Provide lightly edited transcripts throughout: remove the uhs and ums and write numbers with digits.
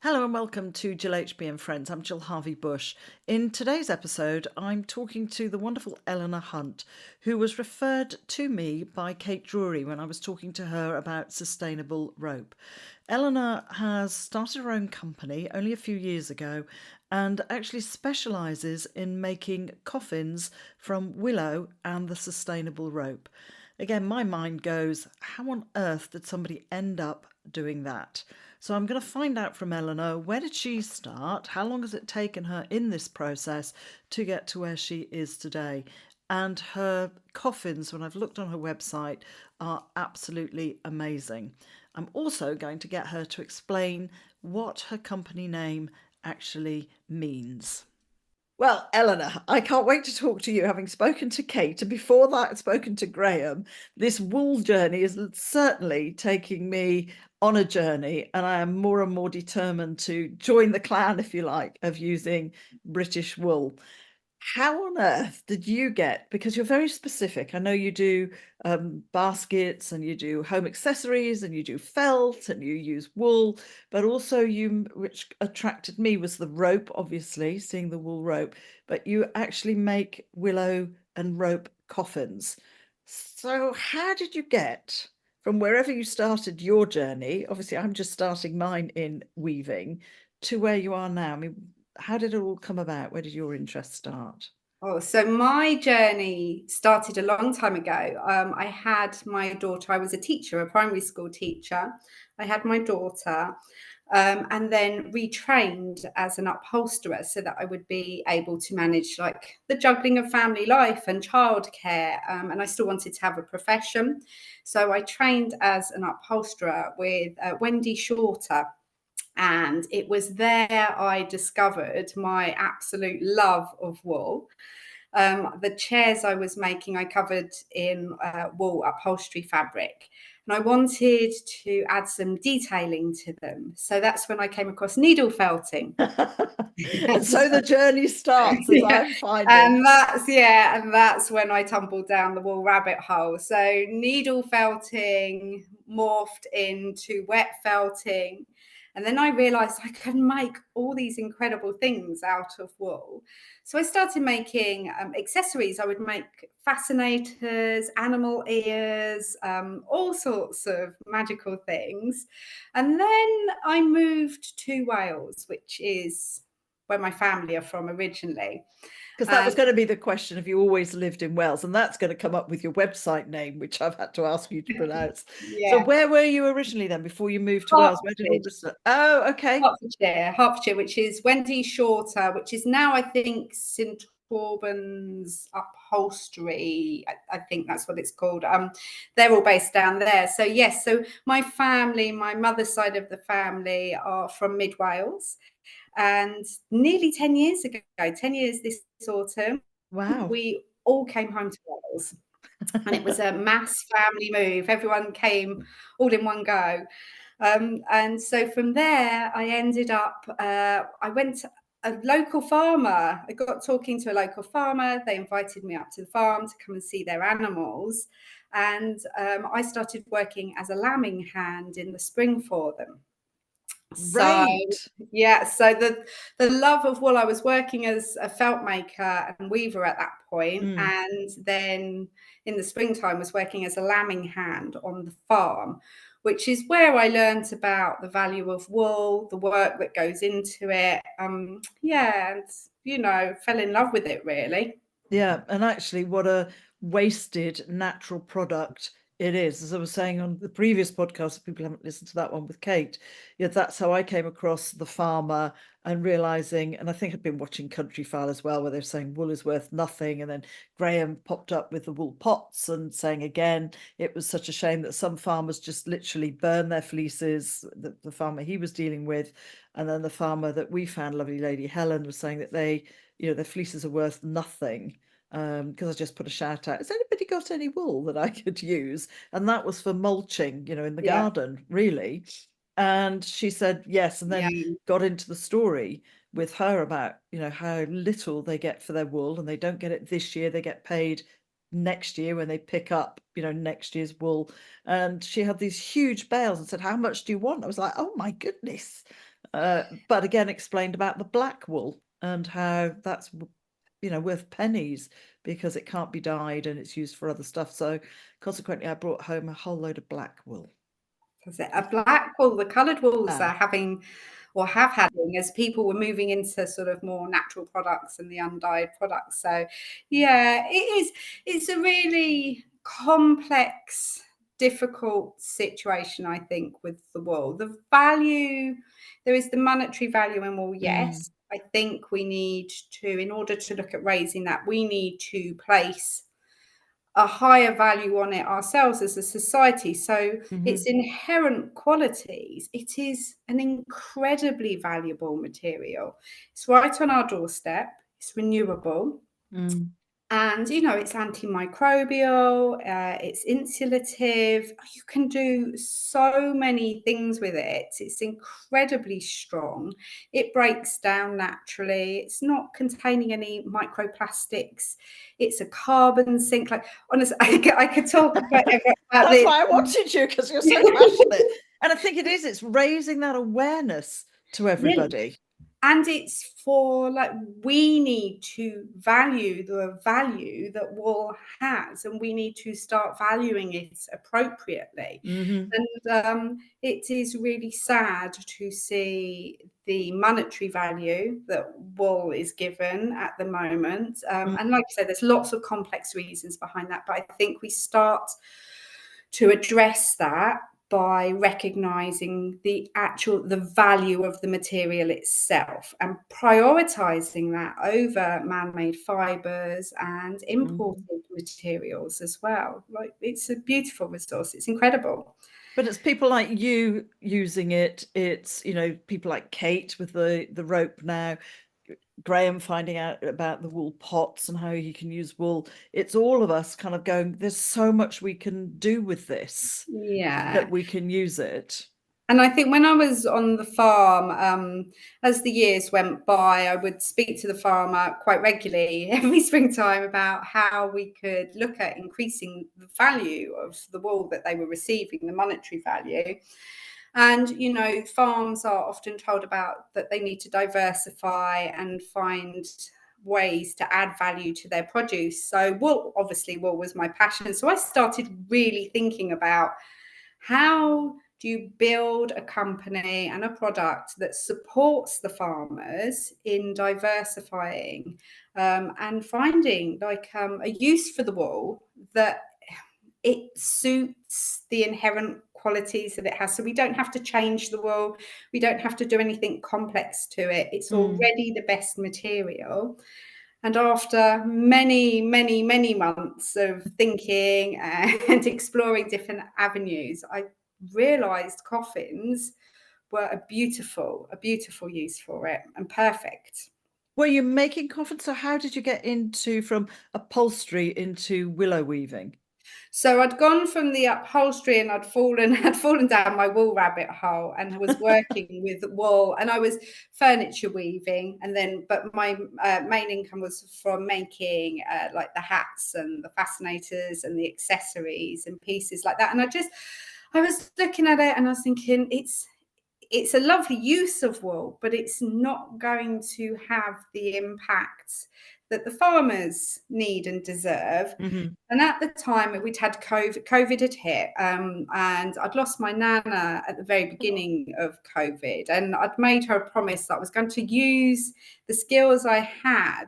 Hello and welcome to Jill HB and Friends. I'm Jill Harvey Bush. In today's episode, I'm talking to the wonderful Eleanor Hunt, who was referred to me by Kate Drury when I was talking to her about sustainable rope. Eleanor has started her own company only a few years ago and actually specialises in making coffins from willow and the sustainable rope. Again, my mind goes, how on earth did somebody end up doing that? So I'm going to find out from Eleanor, where did she start? How long has it taken her in this process to get to where she is today? And her coffins, when I've looked on her website, are absolutely amazing. I'm also going to get her to explain what her company name actually means. Well, Eleanor, I can't wait to talk to you, having spoken to Kate, and before that, spoken to Graham. This wool journey is certainly taking me on a journey, and I am more and more determined to join the clan, if you like, of using British wool. How on earth did you get, because you're very specific, I know you do baskets and you do home accessories and you do felt and you use wool, but also which attracted me was the rope, obviously, seeing the wool rope, but you actually make willow and rope coffins. So how did you get from wherever you started your journey, obviously I'm just starting mine in weaving, to where you are now? I mean, how did it all come about? Where did your interest start? Oh, so my journey started a long time ago. I had my daughter. I was a teacher, a primary school teacher. I had my daughter, and then retrained as an upholsterer so that I would be able to manage like the juggling of family life and childcare. And I still wanted to have a profession, so I trained as an upholsterer with Wendy Shorter. And it was there I discovered my absolute love of wool. The chairs I was making, I covered in wool upholstery fabric. And I wanted to add some detailing to them. So that's when I came across needle felting. And so the journey starts, as Yeah. I'm finding. And that's when I tumbled down the wool rabbit hole. So needle felting morphed into wet felting. And then I realized I could make all these incredible things out of wool. So I started making accessories. I would make fascinators, animal ears, all sorts of magical things. And then I moved to Wales, which is where my family are from originally. Because that was And going to be the question, if you always lived in Wales, and that's going to come up with your website name, which I've had to ask you to pronounce. So yeah, where were you originally then before you moved to Wales? Where did all Hertfordshire, this start? Oh, okay. Hertfordshire, which is Wendy Shorter, which is now, I think, St Albans Upholstery. I think that's what it's called. They're all based down there. So yes, so my family, my mother's side of the family are from Mid Wales. And nearly 10 years ago, 10 years this autumn, Wow. we all came home to Wales. And it was a mass family move. Everyone came all in one go. And so from there, I ended up, I went to a local farmer. I got talking to a local farmer. They invited me up to the farm to come and see their animals. And I started working as a lambing hand in the spring for them. So Right. yeah, so the love of wool, I was working as a felt maker and weaver at that point, Mm. and then in the springtime was working as a lambing hand on the farm, which is where I learned about the value of wool, the work that goes into it. Yeah, and fell in love with it really. Yeah, and actually, what a wasted natural product it is. As I was saying on the previous podcast, if people haven't listened to that one with Kate, yeah, that's how I came across the farmer and realizing, and I think I'd been watching Countryfile as well, where they're saying wool is worth nothing. And then Graham popped up with the wool pots and saying again, it was such a shame that some farmers just literally burn their fleeces, the farmer he was dealing with. And then the farmer that we found, lovely lady Helen, was saying that their fleeces are worth nothing. Because I just put a shout out, has anybody got any wool that I could use? And that was for mulching, in the Yeah, garden, really. And she said yes, and yeah, then got into the story with her about, how little they get for their wool, and they don't get it this year, they get paid next year when they pick up, next year's wool. And she had these huge bales and said, how much do you want? I was like, oh my goodness. But again, explained about the black wool and how that's, worth pennies because it can't be dyed and it's used for other stuff. So consequently, I brought home a whole load of black wool. Was it a black wool? The coloured wools Ah. are having, or have had, as people were moving into sort of more natural products and the undyed products. So, yeah, it is. It's a really complex, difficult situation, I think, with the wool. The value, there is the monetary value in wool, yes. I think we need to, in order to look at raising that, we need to place a higher value on it ourselves as a society. So its inherent qualities, it is an incredibly valuable material. It's right on our doorstep. It's renewable. And, it's antimicrobial, it's insulative. You can do so many things with it. It's incredibly strong. It breaks down naturally. It's not containing any microplastics. It's a carbon sink. Like, honestly, I could talk about That's this. why I wanted you, because you're so passionate. And I think it's raising that awareness to Yeah. everybody. And it's for, like, we need to value the value that wool has, and we need to start valuing it appropriately. And it is really sad to see the monetary value that wool is given at the moment. And like I said, there's lots of complex reasons behind that, but I think we start to address that by recognizing the value of the material itself and prioritizing that over man-made fibers and imported materials as well. Like, it's a beautiful resource. It's incredible. But it's people like you using it. It's, people like Kate with the rope now, Graham finding out about the wool pots and how he can use wool. It's all of us kind of going, there's so much we can do with this, Yeah. that we can use it. And I think when I was on the farm, as the years went by, I would speak to the farmer quite regularly every springtime about how we could look at increasing the value of the wool that they were receiving, the monetary value. And, farms are often told about that they need to diversify and find ways to add value to their produce. So wool was my passion. So I started really thinking about, how do you build a company and a product that supports the farmers in diversifying and finding, like, a use for the wool that it suits the inherent qualities that it has. So we don't have to change the wool. We don't have to do anything complex to it. It's already the best material. And after many, many, many months of thinking and exploring different avenues, I realized coffins were a beautiful use for it, and perfect. Were you making coffins? So how did you get from upholstery into willow weaving? So I'd gone from the upholstery and I'd fallen down my wool rabbit hole, and I was working with wool, and I was furniture weaving, but my main income was from making like the hats and the fascinators and the accessories and pieces like that. And I was looking at it and I was thinking, it's a lovely use of wool, but it's not going to have the impact that the farmers need and deserve. And at the time, we'd had COVID had hit, and I'd lost my nana at the very beginning of COVID. And I'd made her a promise that I was going to use the skills I had,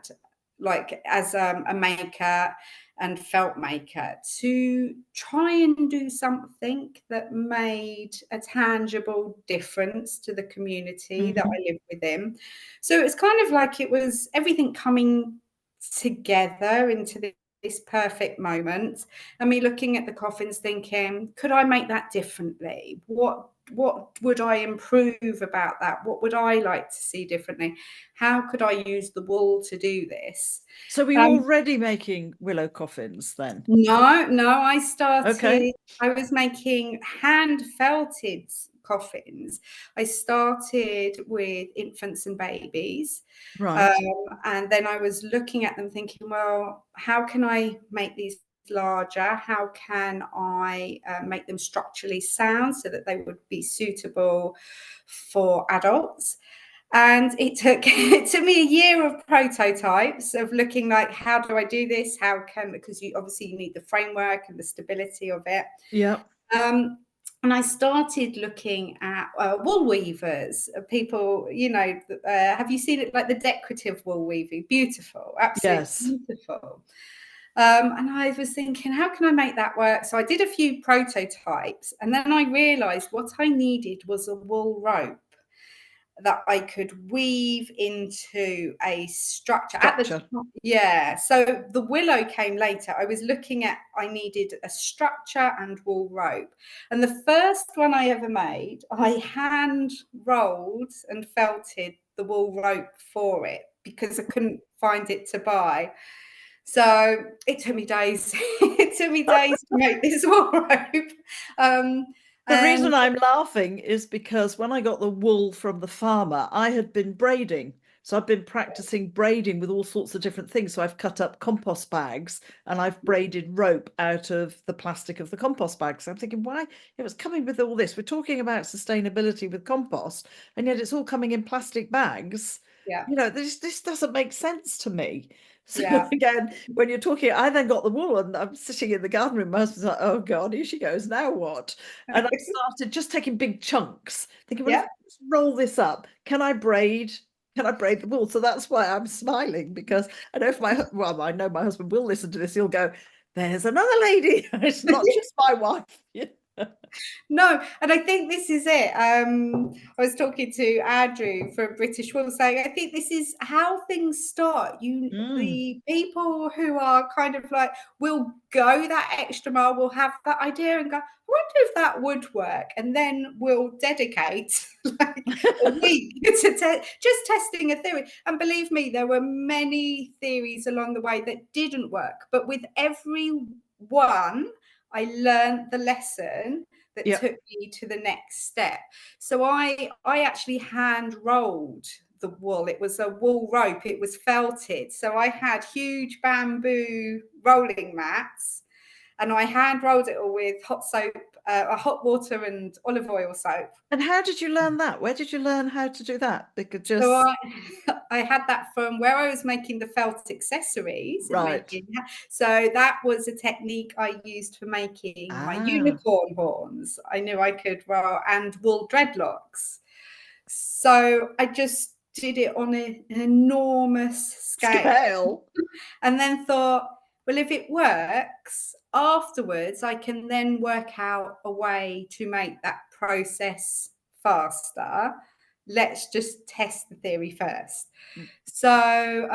like as a maker and felt maker, to try and do something that made a tangible difference to the community that I lived within. So it's kind of like it was everything coming together into this perfect moment, and me looking at the coffins thinking, could I make that differently? What would I improve about that? What would I like to see differently? How could I use the wool to do this? So were you already making willow coffins then? No, I Okay. was making hand felted coffins. I started with infants and babies. Right. And then I was looking at them thinking, well, how can I make these larger? How can I make them structurally sound so that they would be suitable for adults? And it took me a year of prototypes of looking like, how do I do this? How can, because you obviously need the framework and the stability of it. Yeah. And I started looking at wool weavers, people, have you seen it, like the decorative wool weaving? Beautiful, absolutely Yes. beautiful. And I was thinking, how can I make that work? So I did a few prototypes, and then I realized what I needed was a wool rope that I could weave into a structure at the Structure. top. Yeah. So the willow came later. I was looking at, I needed a structure and wool rope. And the first one I ever made, I hand rolled and felted the wool rope for it because I couldn't find it to buy. So it took me days. It took me days to make this wool rope. The And reason I'm laughing is because when I got the wool from the farmer, I had been braiding. So I've been practicing braiding with all sorts of different things. So I've cut up compost bags and I've braided rope out of the plastic of the compost bags. So I'm thinking, why? It was coming with all this. We're talking about sustainability with compost, and yet it's all coming in plastic bags. yeah, This doesn't make sense to me. So yeah. again, when you're talking, I then got the wool and I'm sitting in the garden room. My husband's like, oh God, here she goes. Now what? And I started just taking big chunks, thinking, well, if Yeah. I just roll this up, can I braid the wool? So that's why I'm smiling, because I know I know my husband will listen to this. He'll go, there's another lady. It's not just my wife. No, and I think this is it. I was talking to Andrew from British Wool saying, I think this is how things start. Mm, The people who are kind of like, will go that extra mile, will have that idea and go, I wonder if that would work. And then we'll dedicate like a week to just testing a theory. And believe me, there were many theories along the way that didn't work. But with every one, I learned the lesson that yep. took me to the next step. So I actually hand rolled the wool. It was a wool rope. It was felted. So I had huge bamboo rolling mats, and I hand rolled it all with hot soap, hot water and olive oil soap. And how did you learn that? Where did you learn how to do that? Because So just I had that from where I was making the felt accessories and right. making that. So that was a technique I used for making my Ah. unicorn horns. I knew I could roll, and wool dreadlocks. So I just did it on an enormous scale, Scale. and then thought, well, if it works, afterwards I can then work out a way to make that process faster. Let's just test the theory first. So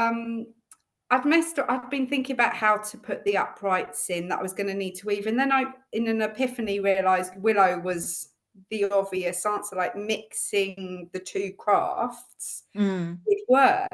I've been thinking about how to put the uprights in that I was going to need to weave, and then I, in an epiphany, realised willow was the obvious answer. Like mixing the two crafts Mm. would work,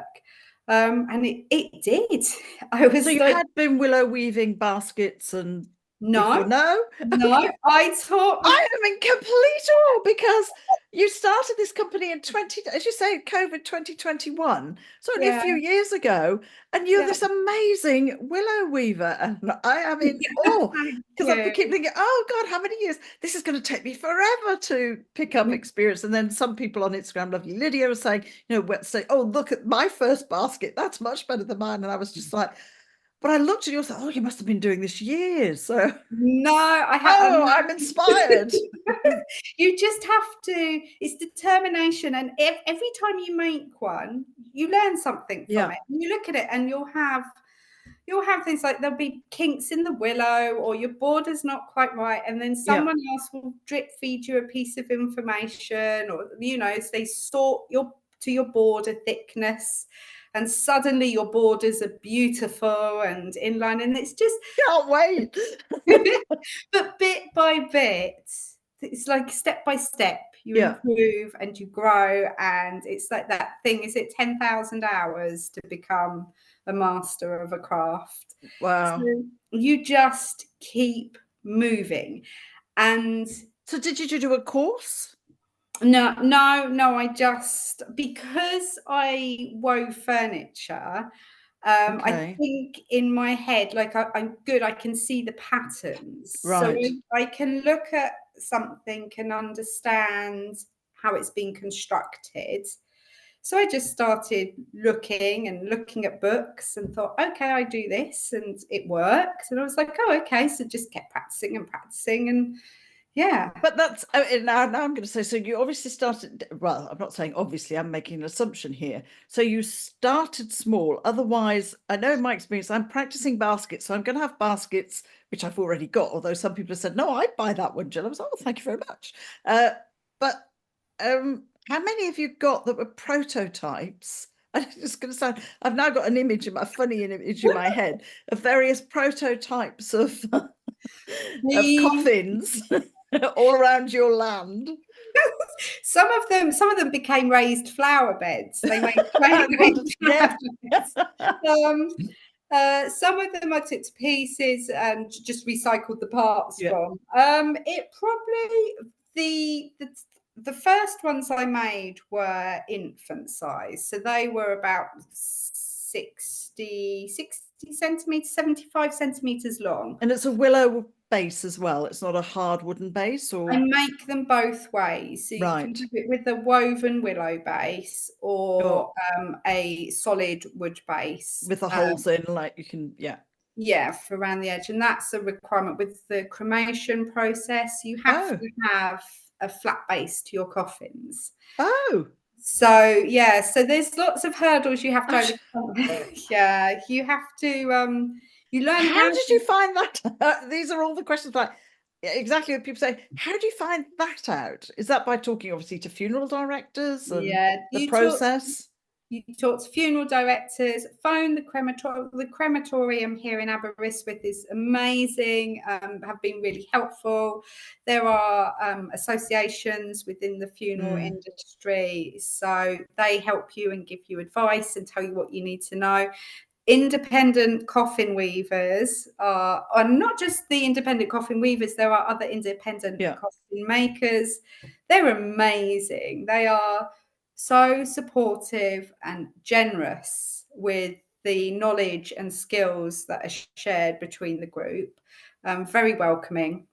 and it did. I So was you like, had been willow weaving baskets and before? no, No? no. I taught I am in complete awe, because you started this company in 20, as you say, COVID 2021. So only a yeah, few years ago, and you're yeah. this amazing willow weaver. And I am in awe, Thank because I keep you. thinking, oh God, how many years? This is going to take me forever to pick up experience. And then some people on Instagram, lovely Lydia, was saying, say, oh, look at my first basket. That's much better than mine. And I was just like, but I looked at you and thought, oh, you must have been doing this years. So, No, I have. oh, I'm inspired. You just have to. It's determination, and every time you make one, you learn something from Yeah. it. And you look at it, and you'll have things like there'll be kinks in the willow, or your border's not quite right, and then Yeah. someone else will drip feed you a piece of information, or they sort your border thickness, and suddenly your borders are beautiful and inline, and it's just Can't wait. but bit by bit, it's like step by step, you Yeah. improve and you grow. And it's like that thing, is it 10,000 hours to become a master of a craft? So Wow. you just keep moving. And So did you do a course? no, I just, because I wove furniture, I Okay. think in my head, like I'm good, I can see the patterns. So Right. I can look at something and understand how it's been constructed. So I just started looking and looking at books and thought, okay, I do this and it works. And I was like, oh, okay. So just kept practicing and practicing. And yeah. But that's now I'm going to say, so you obviously started, well, I'm not saying obviously, I'm making an assumption here. So you started small. Otherwise, I know in my experience, I'm practicing baskets. So I'm going to have baskets, which I've already got, although some people have said, no, I'd buy that one, Jill. I was like, oh, thank you very much. But how many have you got that were prototypes? I'm just going to say, I've now got an image, a funny image in my head of various prototypes of of The coffins all around your land. some of them became raised flower beds. They made What? raised Yeah. flower beds. Um, some of them I took to pieces and just recycled the parts Yeah. from. It probably the first ones I made were infant size, so they were about 60 centimeters, 75 centimeters long. And it's a willow base as well. It's not a hard wooden base, I or make them both ways. So you can right. do it with a woven willow base Or or a solid wood base. with the holes in, like you can, yeah. Yeah, for around the edge. And that's a requirement with the cremation process. You have Oh. to have a flat base to your coffins. Oh. So yeah, so there's lots of hurdles you have to Gosh. overcome. Yeah, you have to you learn How how did to. you find that? These are all the questions like exactly what people say. How do you find that out? Is that by talking obviously to funeral directors and Yeah, the process? you talk to funeral directors, phone the crematorium. The crematorium here in Aberystwyth is amazing, have been really helpful. There are associations within the funeral industry, so they help you and give you advice and tell you what you need to know. Independent coffin weavers are not just the independent coffin weavers, there are other independent Yeah. coffin makers. They're amazing. They are so supportive and generous with the knowledge and skills that are shared between the group. Very welcoming.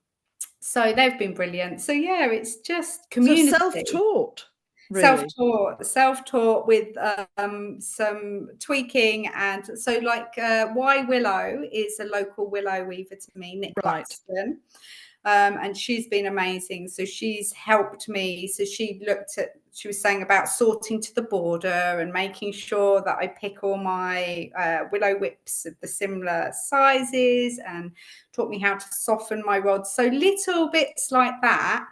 So they've been brilliant. So yeah, it's just So community. self-taught, really. Self-taught with some tweaking. And so like Y Willow is a local willow weaver to me, Nick Right. Buxton. And she's been amazing. So she's helped me. So she was saying about sorting to the border and making sure that I pick all my willow whips of the similar sizes and taught me how to soften my rods. So little bits like that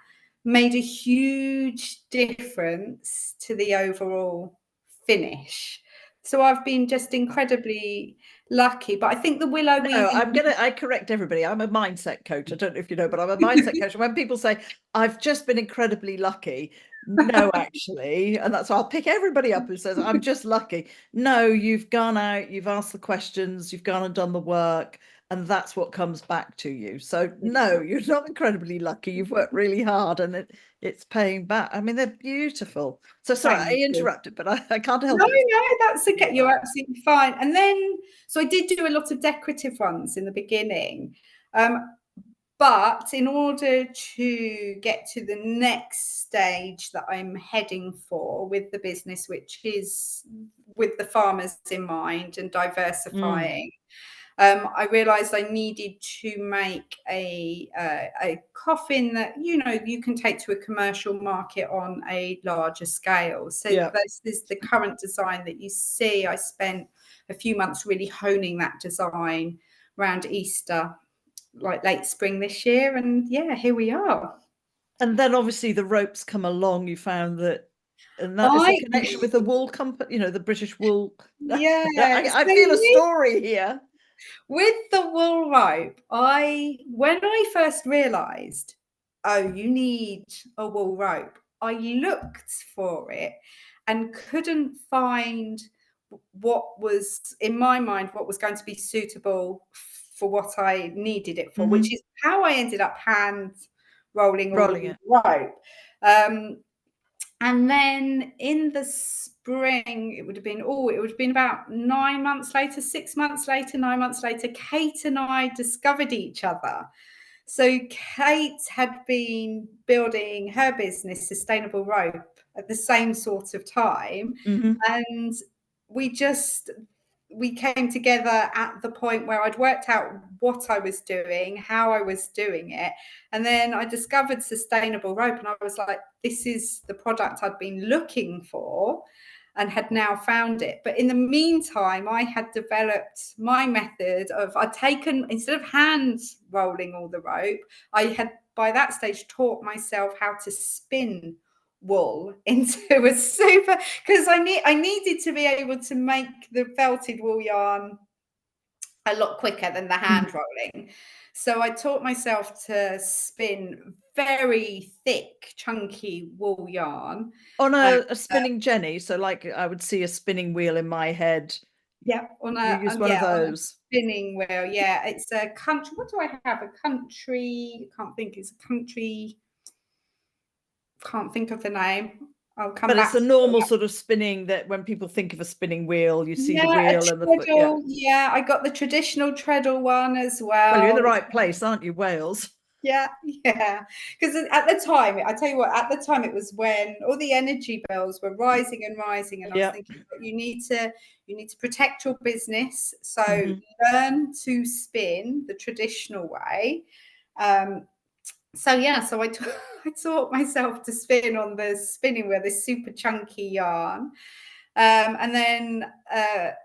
made a huge difference to the overall finish. So I've been just incredibly lucky. But I think the willow No, weaving. I correct everybody. I'm a mindset coach. I don't know if you know, but I'm a mindset coach. And when people say, I've just been incredibly lucky, no, actually. And that's why I'll pick everybody up who says, I'm just lucky. No, you've gone out, you've asked the questions, you've gone and done the work, and that's what comes back to you. So no, you're not incredibly lucky. You've worked really hard and it's paying back. I mean, they're beautiful. So sorry, I Thank you. interrupted, but I can't No, help it. that's okay. You're absolutely fine. And then, so I did do a lot of decorative ones in the beginning. But in order to get to the next stage that I'm heading for with the business, which is with the farmers in mind and diversifying, I realised I needed to make a coffin that you can take to a commercial market on a larger scale. So Yeah. this is the current design that you see. I spent a few months really honing that design around Easter, like late spring this year, and yeah, here we are. And then obviously the ropes come along. You found that, and that is the I connection with the wool company, the British wool. Yeah, I so feel a story here. with the wool rope, when I first realised, oh, you need a wool rope, I looked for it and couldn't find what was, in my mind, what was going to be suitable for what I needed it for, which is how I ended up hand rolling all the Rolling it. rope. Um, And then in the spring, it would have been about 9 months later, 6 months later, 9 months later, Kate and I discovered each other. So Kate had been building her business, Sustainable Rope, at the same sort of time. Mm-hmm. And we came together at the point where I'd worked out what I was doing, how I was doing it. And then I discovered Sustainable Rope, and I was like, this is the product I'd been looking for and had now found it. But in the meantime, I had developed my method of, I'd taken, instead of hand rolling all the rope, I had by that stage taught myself how to spin wool into a super, because I needed to be able to make the felted wool yarn a lot quicker than the hand rolling. So I taught myself to spin very thick, chunky wool yarn. On a spinning jenny, so like I would see a spinning wheel in my head. Yeah, You use one of on a those. spinning wheel. Yeah, it's a country. What do I have? A country. I can't think. It's a country. Can't think of the name. I'll come But it's back a to normal that. sort of spinning that when people think of a spinning wheel, you see the Yeah, a wheel and the foot. Yeah. treadle. Yeah, I got the traditional treadle one as Well, you're in the well. right place, aren't you, Wales? Yeah, yeah. Because at the time, I tell you what, at the time it was when all the energy bills were rising and rising, and I was Yeah. thinking, you need to protect your business. So Mm-hmm. learn to spin the traditional way. So yeah, so I taught myself to spin on the spinning wheel, this super chunky yarn. And then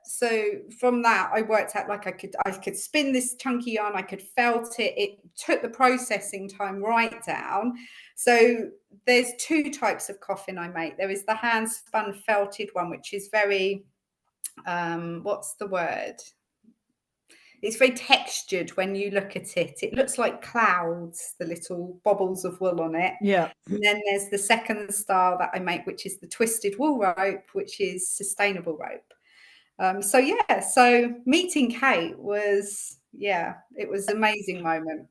so from that I worked out like I could spin this chunky yarn, I could felt it. It took the processing time right down. So there's two types of coffin I make. There is the hand spun felted one, which is very what's the word? It's very textured when you look at it. It looks like clouds, the little bobbles of wool on it. Yeah. And then there's the second style that I make, which is the twisted wool rope, which is sustainable rope. So yeah, so meeting Kate was, yeah, it was an amazing moment.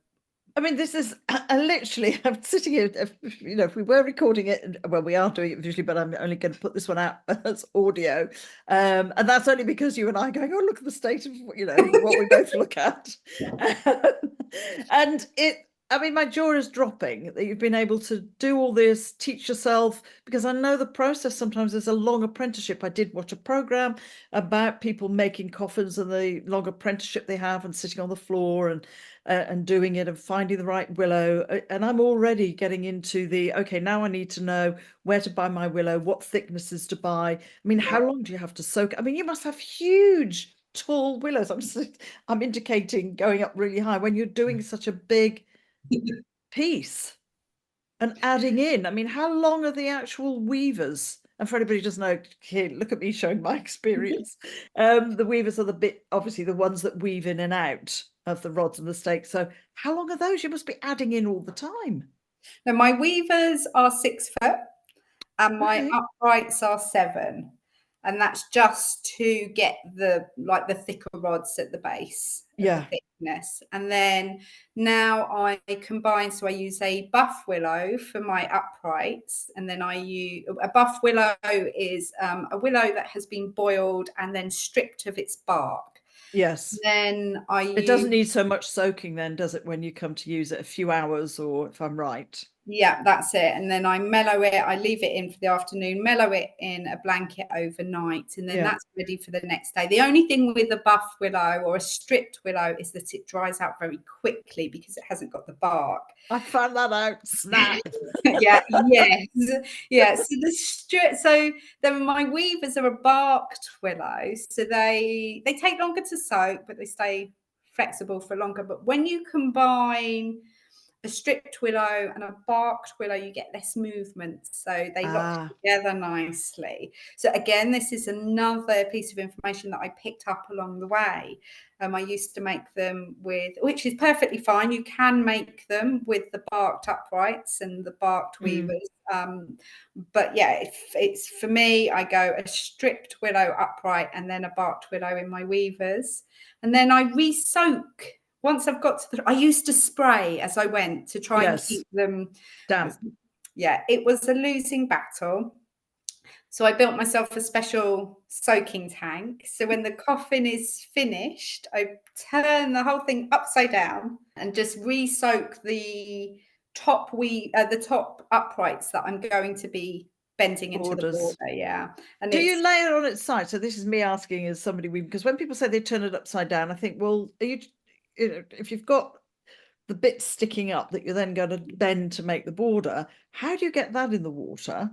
I mean, this is literally, I'm sitting here, if we were recording it, well, we are doing it visually, but I'm only going to put this one out as audio. And that's only because you and I are going, oh, look at the state of, what we both look at. And I mean, my jaw is dropping that you've been able to do all this, teach yourself, because I know the process sometimes is a long apprenticeship. I did watch a program about people making coffins and the long apprenticeship they have and sitting on the floor and doing it and finding the right willow. And I'm already getting into okay, now I need to know where to buy my willow, what thicknesses to buy. I mean, how long do you have to soak? I mean, you must have huge, tall willows. I'm indicating going up really high when you're doing such a big piece and adding in. I mean, how long are the actual weavers? And for anybody who doesn't know, here, look at me showing my experience. The weavers are obviously the ones that weave in and out of the rods and the stakes. So how long are those? You must be adding in all the time. Now my weavers are 6 foot and my Okay. uprights are 7. And that's just to get the thicker rods at the base of the Yeah. thickness. And then now I combine, so I use a buff willow for my uprights, and then I use a buff willow is a willow that has been boiled and then stripped of its bark. Yes. Then I It doesn't use, need so much soaking then, does it, when you come to use it? A few hours, or if I'm right. yeah, that's it. And then I mellow it. I leave it in for the afternoon, mellow it in a blanket overnight, and then Yeah. that's ready for the next day. The only thing with a buff willow or a stripped willow is that it dries out very quickly because it hasn't got the bark. I found that out. Snap. Yeah, yes. Yeah. So then my weavers are a barked willow. So they take longer to soak, but they stay flexible for longer. But when you combine a stripped willow and a barked willow, you get less movement, so they lock Ah, together nicely. So again, this is another piece of information that I picked up along the way. I used to make them with, which is perfectly fine, you can make them with the barked uprights and the barked weavers, but yeah, if it's for me, I go a stripped willow upright and then a barked willow in my weavers, and then I re-soak. Once I've got to I used to spray as I went to try and yes. keep them, Damp. Yeah, it was a losing battle. So I built myself a special soaking tank. So when the coffin is finished, I turn the whole thing upside down and just re-soak the top uprights that I'm going to be bending into the Borders. border. Yeah. And Do you it's lay it on its side? So this is me asking as somebody, because when people say they turn it upside down, I think, well, if you've got the bit sticking up that you're then going to bend to make the border, how do you get that in the water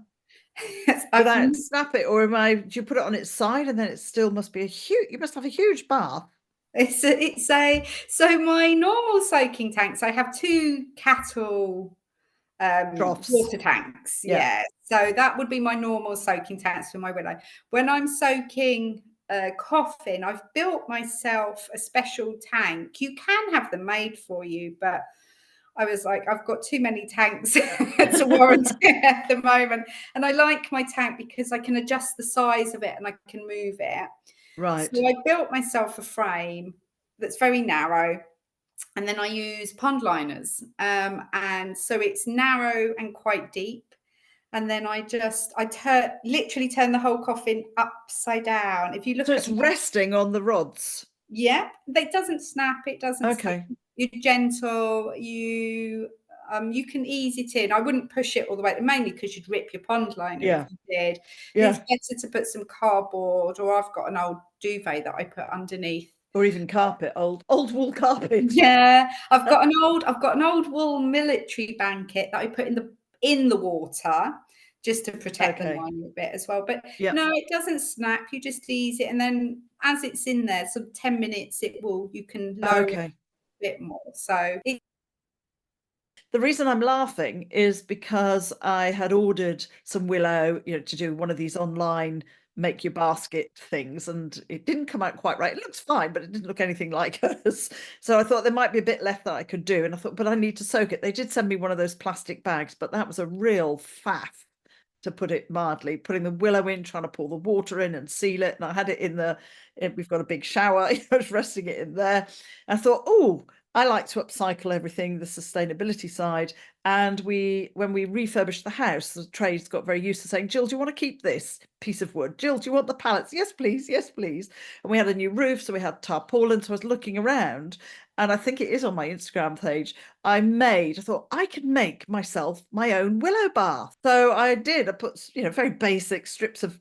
I've without snap it? Or do you put it on its side and then it still must be you must have a huge bath. so my normal soaking tanks, I have two cattle Troughs. water tanks. Yeah. Yeah. So that would be my normal soaking tanks for my willow. When I'm soaking a coffin, I've built myself a special tank. You can have them made for you, but I was like, I've got too many tanks to warrant it at the moment. And I like my tank because I can adjust the size of it and I can move it. So Right. I built myself a frame that's very narrow, and then I use pond liners, and so it's narrow and quite deep. And then I literally turn the whole coffin upside down. If you So look at it's my, resting on the rods. yeah, it doesn't snap. It doesn't snap. Okay. You're gentle. You can ease it in. I wouldn't push it all the way, mainly because you'd rip your pond liner if Yeah. you did. It's Yeah. better to put some cardboard, or I've got an old duvet that I put underneath. Or even carpet, old wool carpet. Yeah, I've got an old wool military blanket that I put in the water just to protect the Okay. lining a bit as well. But Yeah. no, it doesn't snap. You just ease it, and then as it's in there, so 10 minutes, you can lower it Okay. a bit more. So The reason I'm laughing is because I had ordered some willow, to do one of these online make your basket things, and it didn't come out quite right. It looks fine, but it didn't look anything like hers. So I thought there might be a bit left that I could do. And I thought, but I need to soak it. They did send me one of those plastic bags, but that was a real faff, to put it mildly, putting the willow in, trying to pour the water in and seal it. And I had it we've got a big shower, I was resting it in there. And I thought, oh, I like to upcycle everything, the sustainability side. And when we refurbished the house, the trades got very used to saying, Jill, do you want to keep this piece of wood? Jill, do you want the pallets? Yes, please. Yes, please. And we had a new roof, so we had tarpaulin. So I was looking around, and I think it is on my Instagram page. I thought I could make myself my own willow bath. So I did. I put, very basic strips of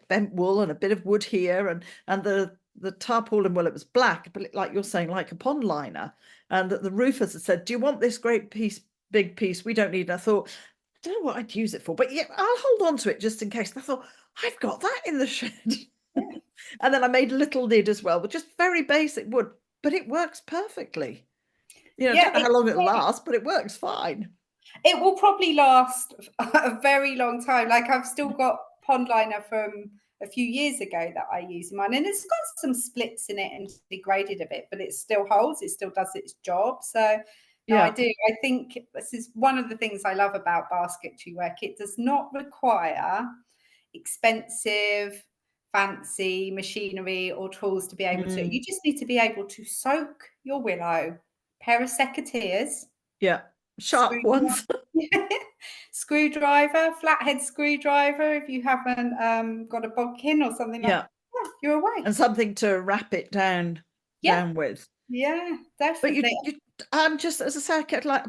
bent wool and a bit of wood here, and the tarpaulin, well, it was black, but like you're saying, like a pond liner. And the roofers had said, do you want this big piece? We don't need it. I thought, I don't know what I'd use it for, but yeah, I'll hold on to it just in case. And I thought, I've got that in the shed. And then I made a little lid as well, with just very basic wood, but it works perfectly. I yeah, don't know how long it'll last, but it works fine. it will probably last a very long time. Like I've still got pond liner from a few years ago that I use in mine, and it's got some splits in it and degraded a bit, but it still holds. It still does its job. So no, I Yeah. do. I think this is one of the things I love about basketry work. It does not require expensive, fancy machinery or tools to be able to. You just need to be able to soak your willow, pair of secateurs, Yeah. Sharp screwdriver, ones. screwdriver, flathead screwdriver. If you haven't got a bodkin or something like Yeah. that, you're away. And something to wrap it down Yeah, with. yeah, But definitely. I'm just, as I say, I kept like,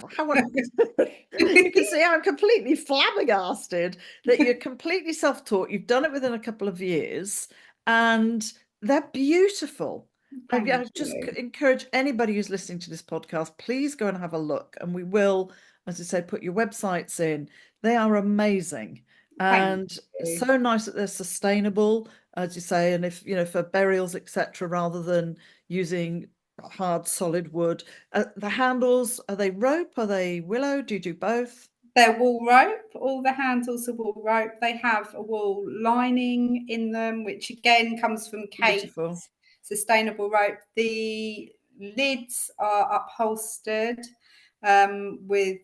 you can see I'm completely flabbergasted that you're completely self-taught. You've done it within a couple of years, and they're beautiful. Thank I just you. encourage anybody who's listening to this podcast, please go and have a look. And we will, as I say, put your websites in. They are amazing. Thank And you. so nice that they're sustainable, as you say, and if, for burials, etc., rather than using hard solid wood. The handles, are they rope? Are they willow? Do you do both? They're wool rope. All the handles are wool rope. They have a wool lining in them, which again comes from Beautiful. Kate's sustainable rope. The lids are upholstered with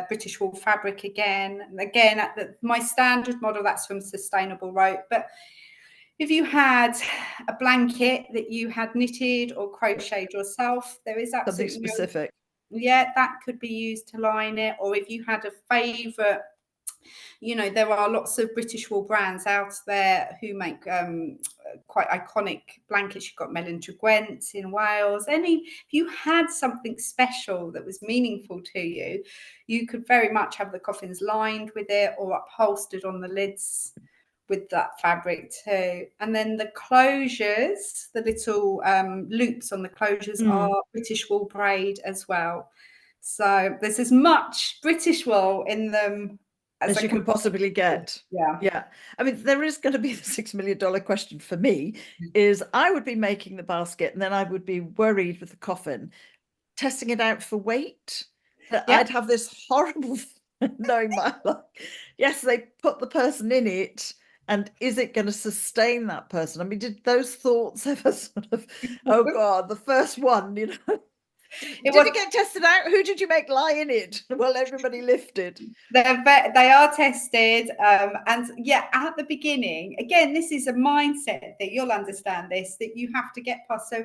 British wool fabric again. And again, my standard model, that's from sustainable rope. But if you had a blanket that you had knitted or crocheted yourself, there is Something absolutely no, specific. yeah, that could be used to line it. Or if you had a favourite You know, there are lots of British wool brands out there who make quite iconic blankets. You've got Melon Gwent in Wales. If you had something special that was meaningful to you, you could very much have the coffins lined with it or upholstered on the lids with that fabric too. And then the closures, the little loops on the closures are British wool braid as well. So there's as much British wool in them as as I you can can possibly possibly. get. Yeah. Yeah. I mean, there is going to be the $6 million question for me is I would be making the basket and then I would be worried with the coffin, testing it out for weight. That Yeah. I'd have this horrible knowing my luck. Yes, they put the person in it. And is it going to sustain that person? I mean, did those thoughts ever sort of, oh God, the first one, It did was it get tested out? Who did you make lie in it? Well, everybody lifted. they are tested, and yeah, at the beginning, again, this is a mindset that you'll understand this, that you have to get past. So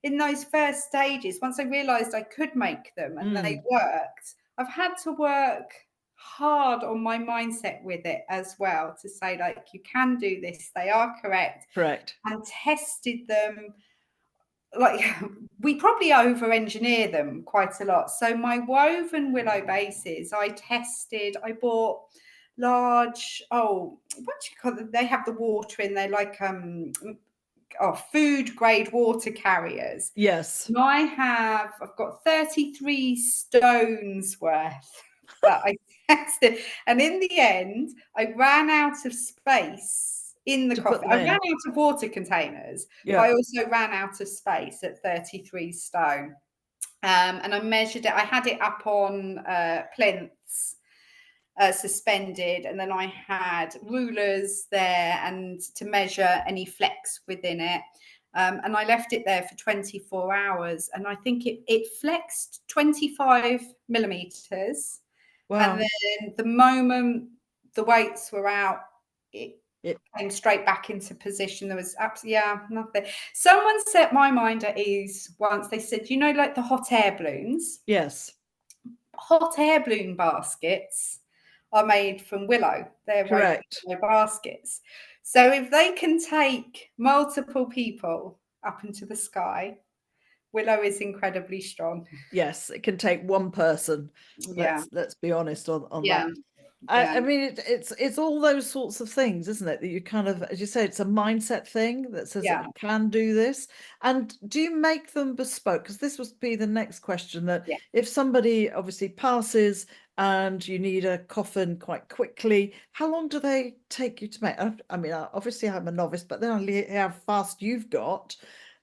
in those first stages, once I realized I could make them and they worked, I've had to work hard on my mindset with it as well to say, like, you can do this, they are correct, Correct. and tested them. Like, we probably over engineer them quite a lot. So my woven willow bases, I bought large, what do you call them? They have the water in, they like food grade water carriers. Yes. And I've got 33 stones worth that I tested. And in the end, I ran out of space in the To put coffin. them I ran in. out of water containers, but Yeah. I also ran out of space at 33 stone. And I measured it, I had it up on plinths. Suspended, and then I had rulers there and to measure any flex within it. And I left it there for 24 hours, and I think it flexed 25 millimeters. And Wow. then the moment the weights were out, it It, came straight back into position. There was absolutely nothing. Someone set my mind at ease once. They said, you know, like the hot air balloons, yes. hot air balloon baskets are made from willow. They're woven Correct. willow baskets. So if they can take multiple people up into the sky, willow is incredibly strong. Yes, it can take one person. Yeah. Let's be honest on that. Yeah. Yeah. I mean, it's all those sorts of things, isn't it? That you kind of, as you say, it's a mindset thing that says that Yeah. you can do this. And do you make them bespoke? Because this would be the next question, that Yeah. if somebody obviously passes and you need a coffin quite quickly, how long do they take you to make? I mean, obviously I'm a novice, but then I see how fast you've got.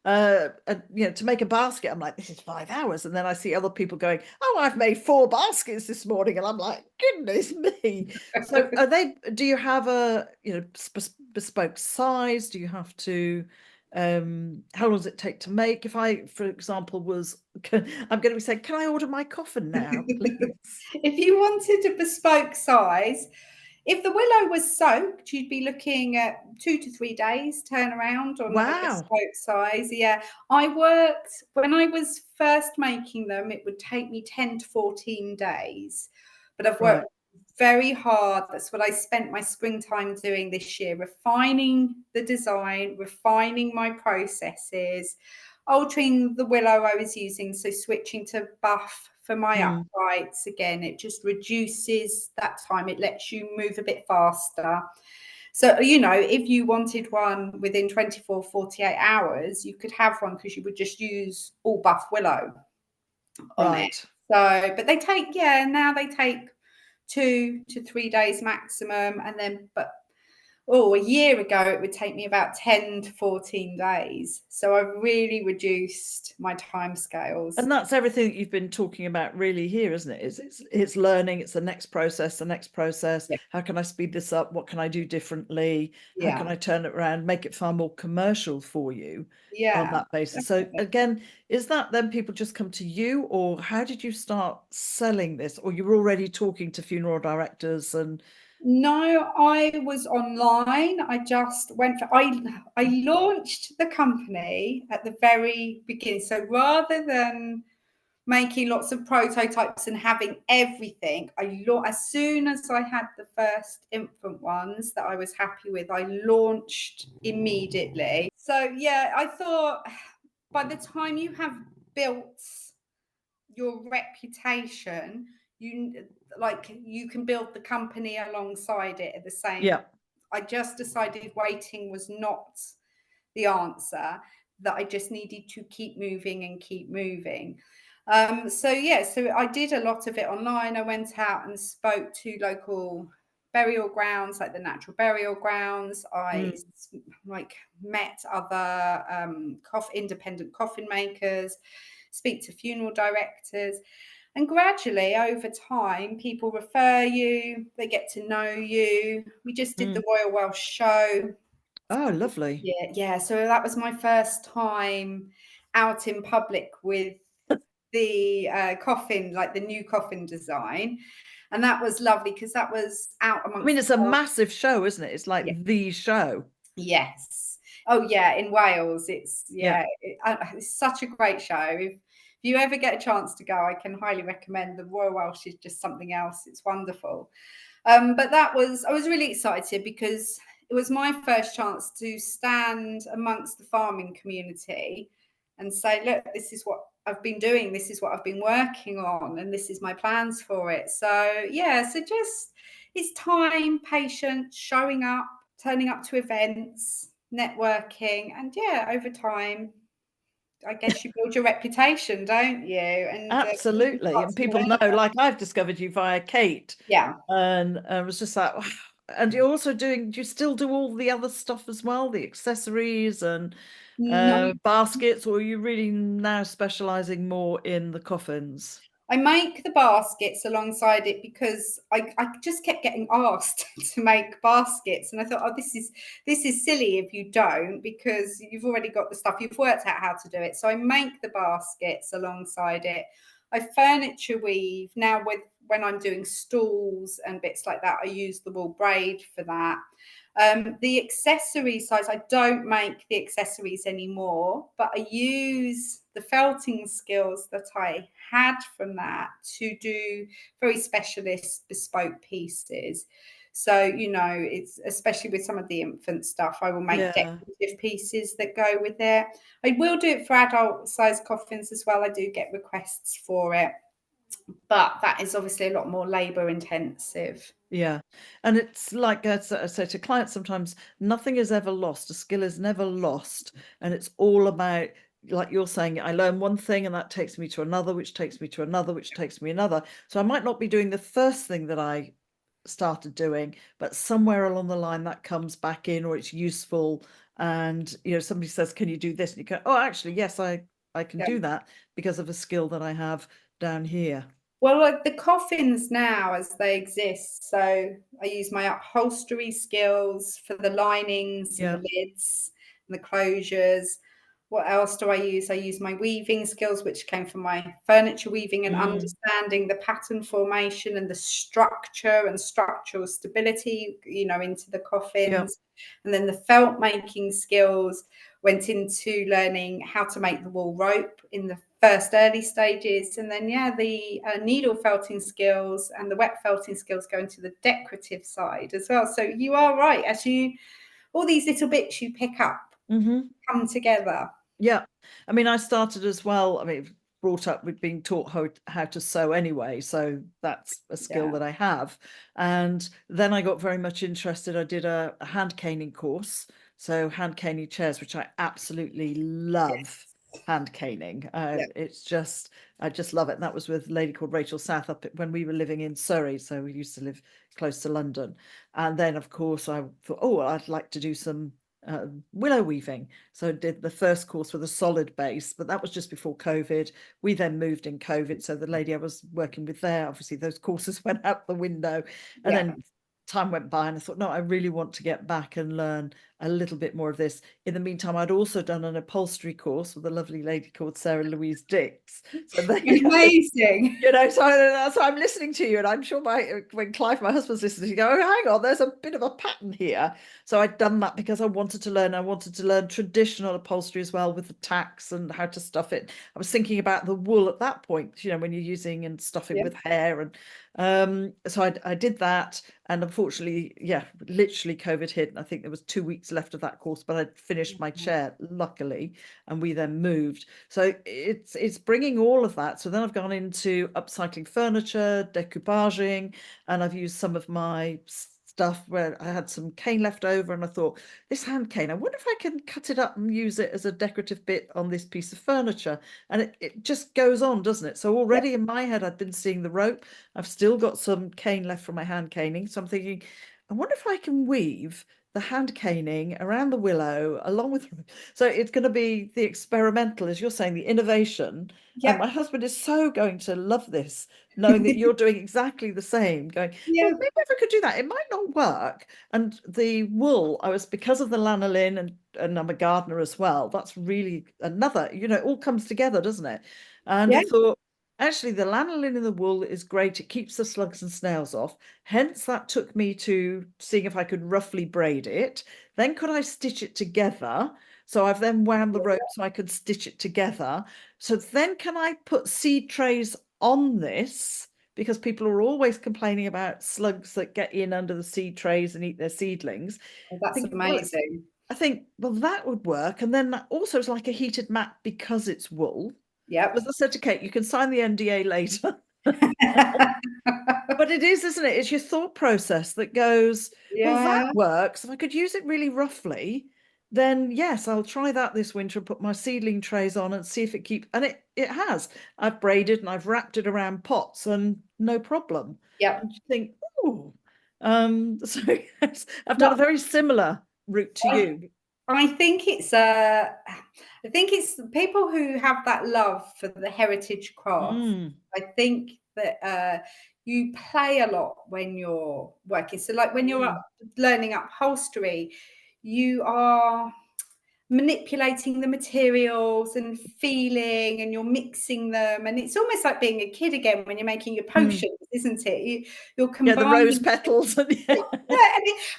To make a basket, I'm like, this is 5 hours, and then I see other people going, oh, I've made 4 baskets this morning, and I'm like, goodness me. So do you have a bespoke size? Do you have to how long does it take to make? If I, for example, I'm going to be saying, can I order my coffin now, please? If you wanted a bespoke size, if the willow was soaked, you'd be looking at 2 to 3 days turnaround on a Wow. bespoke size. Yeah. When I was first making them, it would take me 10 to 14 days. But I've Right. worked very hard. That's what I spent my springtime doing this year, refining the design, refining my processes, altering the willow I was using. So switching to buff for my uprights. Again, it just reduces that time. It lets you move a bit faster. So, if you wanted one within 24, 48 hours, you could have one because you would just use all buff willow on it. Right. So, but now they take 2 to 3 days maximum. And then, a year ago, it would take me about 10 to 14 days. So I've really reduced my timescales. And that's everything that you've been talking about really here, isn't it? It's learning, it's the next process. Yeah. How can I speed this up? What can I do differently? How can Yeah. I turn it around, make it far more commercial for you on Yeah. that basis? So Definitely. again, is that then people just come to you, or how did you start selling this? Or you were already talking to funeral directors and No, I was online. I just I launched the company at the very beginning. So rather than making lots of prototypes and having everything. As soon as I had the first infant ones that I was happy with, I launched immediately. So yeah, I thought by the time you have built your reputation, you can build the company alongside it at the same. Yeah. I just decided waiting was not the answer, that I just needed to keep moving and keep moving. So yeah, so I did a lot of it online. I went out and spoke to local burial grounds, like the natural burial grounds. I Mm. like met other independent coffin makers, speak to funeral directors, and gradually over time, people refer you, they get to know you. We just did the Mm. Royal Welsh Show. Oh, lovely. Yeah, yeah. So that was my first time out in public with the coffin, like the new coffin design. And that was lovely because that was out I mean, amongst the it's a whole. massive show, isn't it? It's Yeah. like the show. Yes. Oh, yeah. In Wales, Yeah. it's such a great show. If you ever get a chance to go, I can highly recommend. The Royal Welsh is just something else. It's wonderful. But I was really excited because it was my first chance to stand amongst the farming community and say, look, this is what I've been doing, this is what I've been working on, and this is my plans for it. So yeah, so just it's time, patience, showing up, turning up to events, networking, and yeah, over time, I guess you build your reputation, don't you? And people Absolutely. start And to people know, remember. like I've discovered you via Kate. Yeah. And I was just like, wow. And you're also doing, do you still do all the other stuff as well? The accessories and No, baskets, or are you really now specializing more in the coffins? I make the baskets alongside it because I just kept getting asked to make baskets, and I thought, oh, this is silly if you don't, because you've already got the stuff, you've worked out how to do it. So I make the baskets alongside it. I furniture weave now with when I'm doing stools and bits like that. I use the wool braid for that. The accessory size, I don't make the accessories anymore, but I use the felting skills that I had from that to do very specialist bespoke pieces. So, it's especially with some of the infant stuff, I will make Yeah. decorative pieces that go with it. I will do it for adult size coffins as well. I do get requests for it, but that is obviously a lot more labor intensive. Yeah. And it's like I say to clients sometimes, nothing is ever lost. A skill is never lost. And it's all about, like you're saying, I learn one thing and that takes me to another, which takes me to another, which takes me another. So I might not be doing the first thing that I started doing, but somewhere along the line that comes back in, or it's useful. And somebody says, can you do this? And you go, oh, actually, yes, I can Yeah. do that because of a skill that I have down here. Well, like the coffins now as they exist. So I use my upholstery skills for the linings and Yeah. the lids and the closures. What else do I use? I use my weaving skills, which came from my furniture weaving and Mm. understanding the pattern formation and the structure and structural stability, into the Yeah. coffins. And then the felt making skills went into learning how to make the wool rope in the first early stages. And then, yeah, the needle felting skills and the wet felting skills go into the decorative side as well. So you are right. All these little bits you pick up Mm-hmm. come together. Yeah. I mean, I started as well. I mean, brought up with being taught how to sew anyway. So that's a skill Yeah. that I have. And then I got very much interested. I did a hand caning course. So hand caning chairs, which I absolutely love hand caning. Yeah. I just love it. And that was with a lady called Rachel South up when we were living in Surrey. So we used to live close to London. And then, of course, I thought, oh, well, I'd like to do some willow weaving. So I did the first course with a solid base, but that was just before COVID. We then moved in COVID. So the lady I was working with there, obviously those courses went out the window. And Yeah. then time went by and I thought, no, I really want to get back and learn a little bit more of this. In the meantime, I'd also done an upholstery course with a lovely lady called Sarah Louise Dix. So there you go. Amazing. So that's why I'm listening to you, and I'm sure when Clive, my husband's listening, he go, "Oh, hang on, there's a bit of a pattern here." So I'd done that because I wanted to learn. I wanted to learn traditional upholstery as well, with the tacks and how to stuff it. I was thinking about the wool at that point, when you're using and stuffing Yeah. with hair, and so I did that. And unfortunately, literally COVID hit, and I think there was 2 weeks left of that course, but I'd finished my chair, luckily, and we then moved. So it's bringing all of that. So then I've gone into upcycling furniture, decoupaging, and I've used some of my stuff where I had some cane left over, and I thought, this hand cane, I wonder if I can cut it up and use it as a decorative bit on this piece of furniture. And it just goes on, doesn't it? So Yeah. already in my head, I'd been seeing the rope. I've still got some cane left from my hand caning. So I'm thinking, I wonder if I can weave the hand caning around the willow along with. So it's going to be the experimental, as you're saying, the innovation. And Yeah. my husband is so going to love this, knowing that you're doing exactly the same, going, Yeah. well, maybe if I could do that, it might not work. And the wool, because of the lanolin, and I'm a gardener as well, that's really another, it all comes together, doesn't it? And I Yeah. thought, actually, the lanolin in the wool is great. It keeps the slugs and snails off. Hence, that took me to seeing if I could roughly braid it. Then could I stitch it together? So I've then wound the rope so I could stitch it together. So then can I put seed trays on this? Because people are always complaining about slugs that get in under the seed trays and eat their seedlings. Oh, that's amazing. I think, well, that would work. And then also it's like a heated mat because it's wool. As Yep. I said to Kate, you can sign the NDA later. But it is, isn't it? It's your thought process that goes, well, that Yeah. works. If I could use it really roughly, then yes, I'll try that this winter and put my seedling trays on and see if it keeps. And it has. I've braided and I've wrapped it around pots and no problem. Yep. And you think, oh, so yes, I've done a No, very similar route to I you. I think it's people who have that love for the heritage craft. Mm, I think that you play a lot when you're working. So, like when you're mm, learning upholstery, you are manipulating the materials and feeling, and you're mixing them, and it's almost like being a kid again when you're making your mm. potions, isn't it? You're Yeah, the rose combining. petals. Yeah,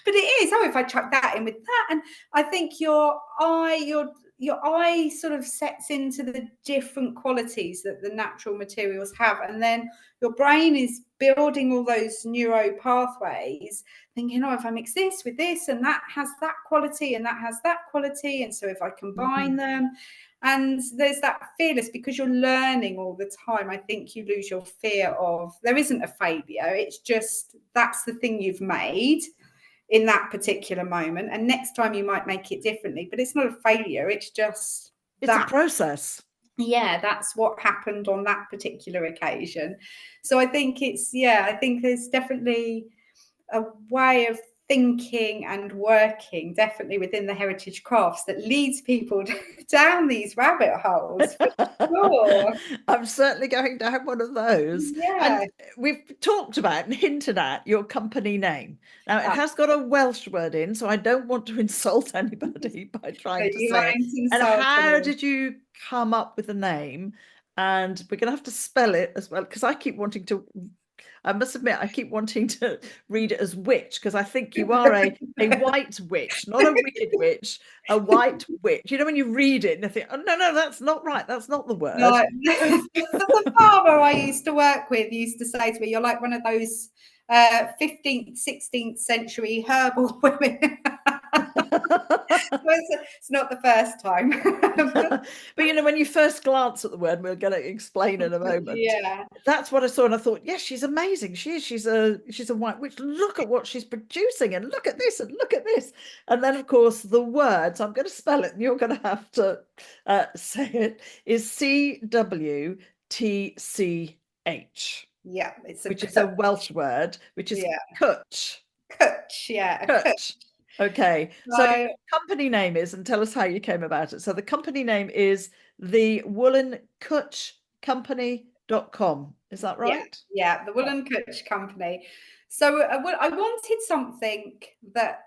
but it is. Oh, if I chuck that in with that, and I think your eye sort of sets into the different qualities that the natural materials have, and then your brain is building all those neuro pathways, thinking, oh, if I mix this with this, and that has that quality, and that has that quality, and so if I combine Mm. them, and there's that fearless, because you're learning all the time. I think you lose your fear of, there isn't a failure. It's just, that's the thing you've made in that particular moment. And next time you might make it differently, but it's not a failure. It's just It's a that, process. yeah, that's what happened on that particular occasion. So I think I think there's definitely a way of thinking and working, definitely within the heritage crafts, that leads people down these rabbit holes, for sure. I'm certainly going down one of those. Yeah. And we've talked about and hinted at your company name. Now, it So has got a Welsh word in, so I don't want to insult anybody by trying to you say it. won't And insult how anyone. did you come up with the name? And we're going to have to spell it as well, because I must admit, I keep wanting to read it as witch, because I think you are a white witch, not a wicked witch, a white witch. When you read it and you think, oh, no, that's not right. That's not the word. No, the farmer I used to work with used to say to me, "You're like one of those 15th, 16th century herbal women." So it's not the first time. But when you first glance at the word, we're going to explain in a moment. Yeah. That's what I saw, and I thought, yes, she's amazing. She is. She's a white witch. Look at what she's producing, and look at this, and look at this. And then, of course, the words. I'm going to spell it, and you're going to have to say it. Is CWTCH, Yeah, it's a which is a Welsh word, which is yeah, cutch. kutch, yeah, a kutch. Cutch. Okay, so So company name is, and tell us how you came about it. So the company name is the Woolen Kutch Company.com. Is that yeah, right? yeah, the Woolen Kutch Company. So I wanted something that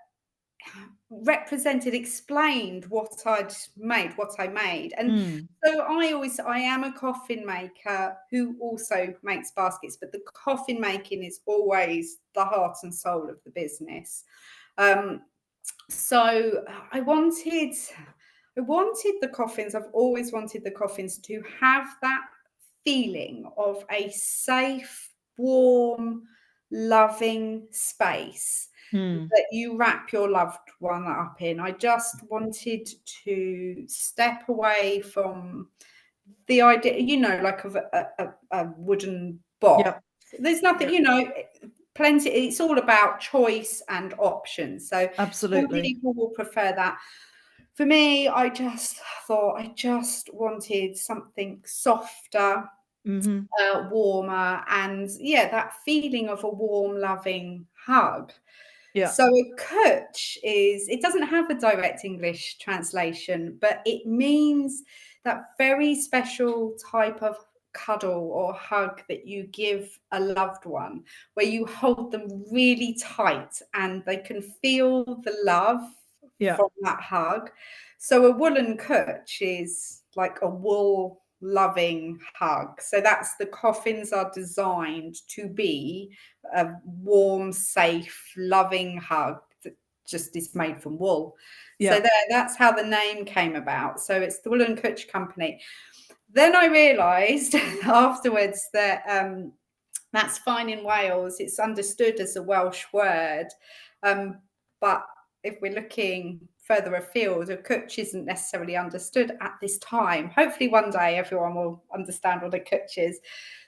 explained what I made. And Mm. so I am a coffin maker who also makes baskets, but the coffin making is always the heart and soul of the business. Um, so I wanted the coffins. I've always wanted the coffins to have that feeling of a safe, warm, loving space Mm. that you wrap your loved one up in. I just wanted to step away from the idea, like of a wooden box. Yep. There's nothing, Yep. plenty. It's all about choice and options. So some Absolutely. people will prefer that. For me, I just thought I just wanted something softer, Hmm. warmer, and yeah, that feeling of a warm, loving hug. Yeah. So a kutch it doesn't have a direct English translation, but it means that very special type of cuddle or hug that you give a loved one, where you hold them really tight and they can feel the love Yeah. from that hug. So a woolen kutch is like a wool loving hug. So that's the coffins are designed to be a warm, safe, loving hug that just is made from wool. So Yeah. that's how the name came about. So it's the Wool and Kutch Company. Then I realised afterwards that that's fine in Wales. It's understood as a Welsh word, but if we're looking further afield, a kutch isn't necessarily understood at this time. Hopefully, one day everyone will understand what a kutch is.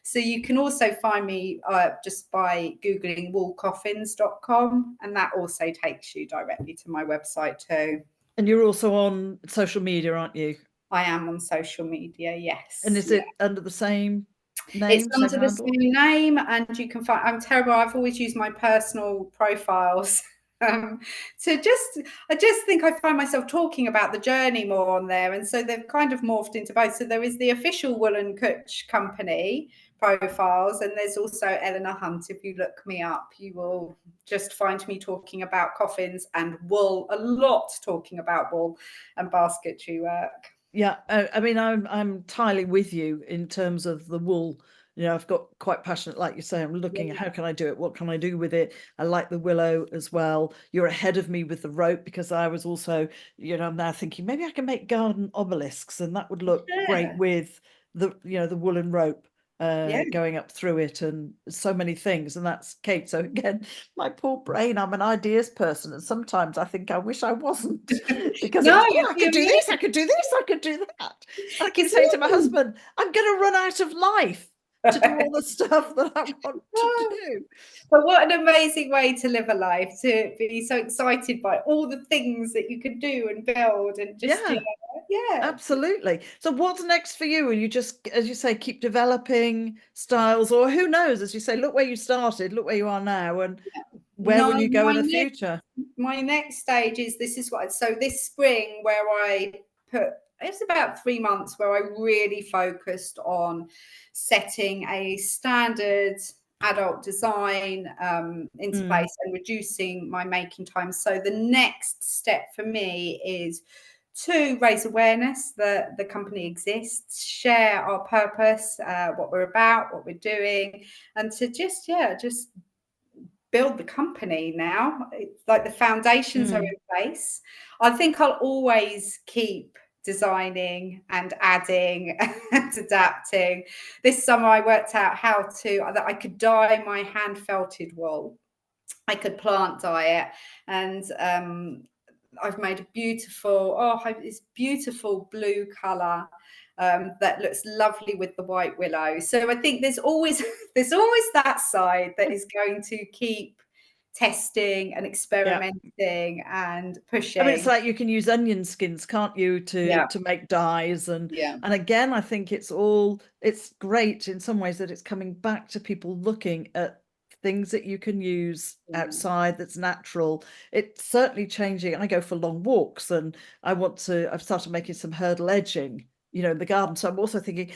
So you can also find me just by googling woolcoffins.com, and that also takes you directly to my website too. And you're also on social media, aren't you? I am on social media, And yes. is it under the same It's name, same under the handle? same name, and you can find. I'm terrible. I've always used my personal profiles. Um, I just think I find myself talking about the journey more on there, and so they've kind of morphed into both. So there is the official Wool and Kutch Company profiles, and there's also Eleanor Hunt. If you look me up, you will just find me talking about coffins and wool, a lot talking about wool and basketry work. Yeah, I mean, I'm entirely with you in terms of the wool. I've got quite passionate, like you say, I'm looking at Yeah. how can I do it? What can I do with it? I like the willow as well. You're ahead of me with the rope because I was also, I'm now thinking maybe I can make garden obelisks and that would look great Yeah. with the woolen rope Yeah. going up through it and so many things. And that's Kate. So again, my poor brain, I'm an ideas person. And sometimes I think I wish I wasn't because No, it's, oh, I could you're do this, I could do this, I could do that. And I keep it's saying to my lovely. husband, I'm going to run out of life to do all the stuff that I want to do. But what an amazing way to live a life, to be so excited by all the things that you could do and build and just, Yeah, yeah. absolutely. So what's next for you? Are you just, as you say, keep developing styles, or who knows, as you say, look where you started, look where you are now, and where No, will you go in the future? my next stage is this is what so this spring where I put it's about 3 months where I really focused on setting a standard adult design into Mm, place and reducing my making time. So the next step for me is to raise awareness that the company exists, share our purpose, what we're about, what we're doing, and to just build the company now. It's like the foundations are mm, in place. I think I'll always keep designing and adding and adapting. This summer I worked out how to that I could dye my hand felted wool. I could plant dye it, and I've made a this beautiful blue colour that looks lovely with the white willow. So I think there's always there's always that side that is going to keep testing and yeah. experimenting and I mean, it's pushing. like you can use onion skins, can't you, to Yeah, to make dyes yeah, and again, I think it's great in some ways that it's coming back to people looking at things that you can use yeah. outside that's natural. It's certainly changing. And I go for long walks and I've started making some hurdle edging, in the garden. So I'm also thinking,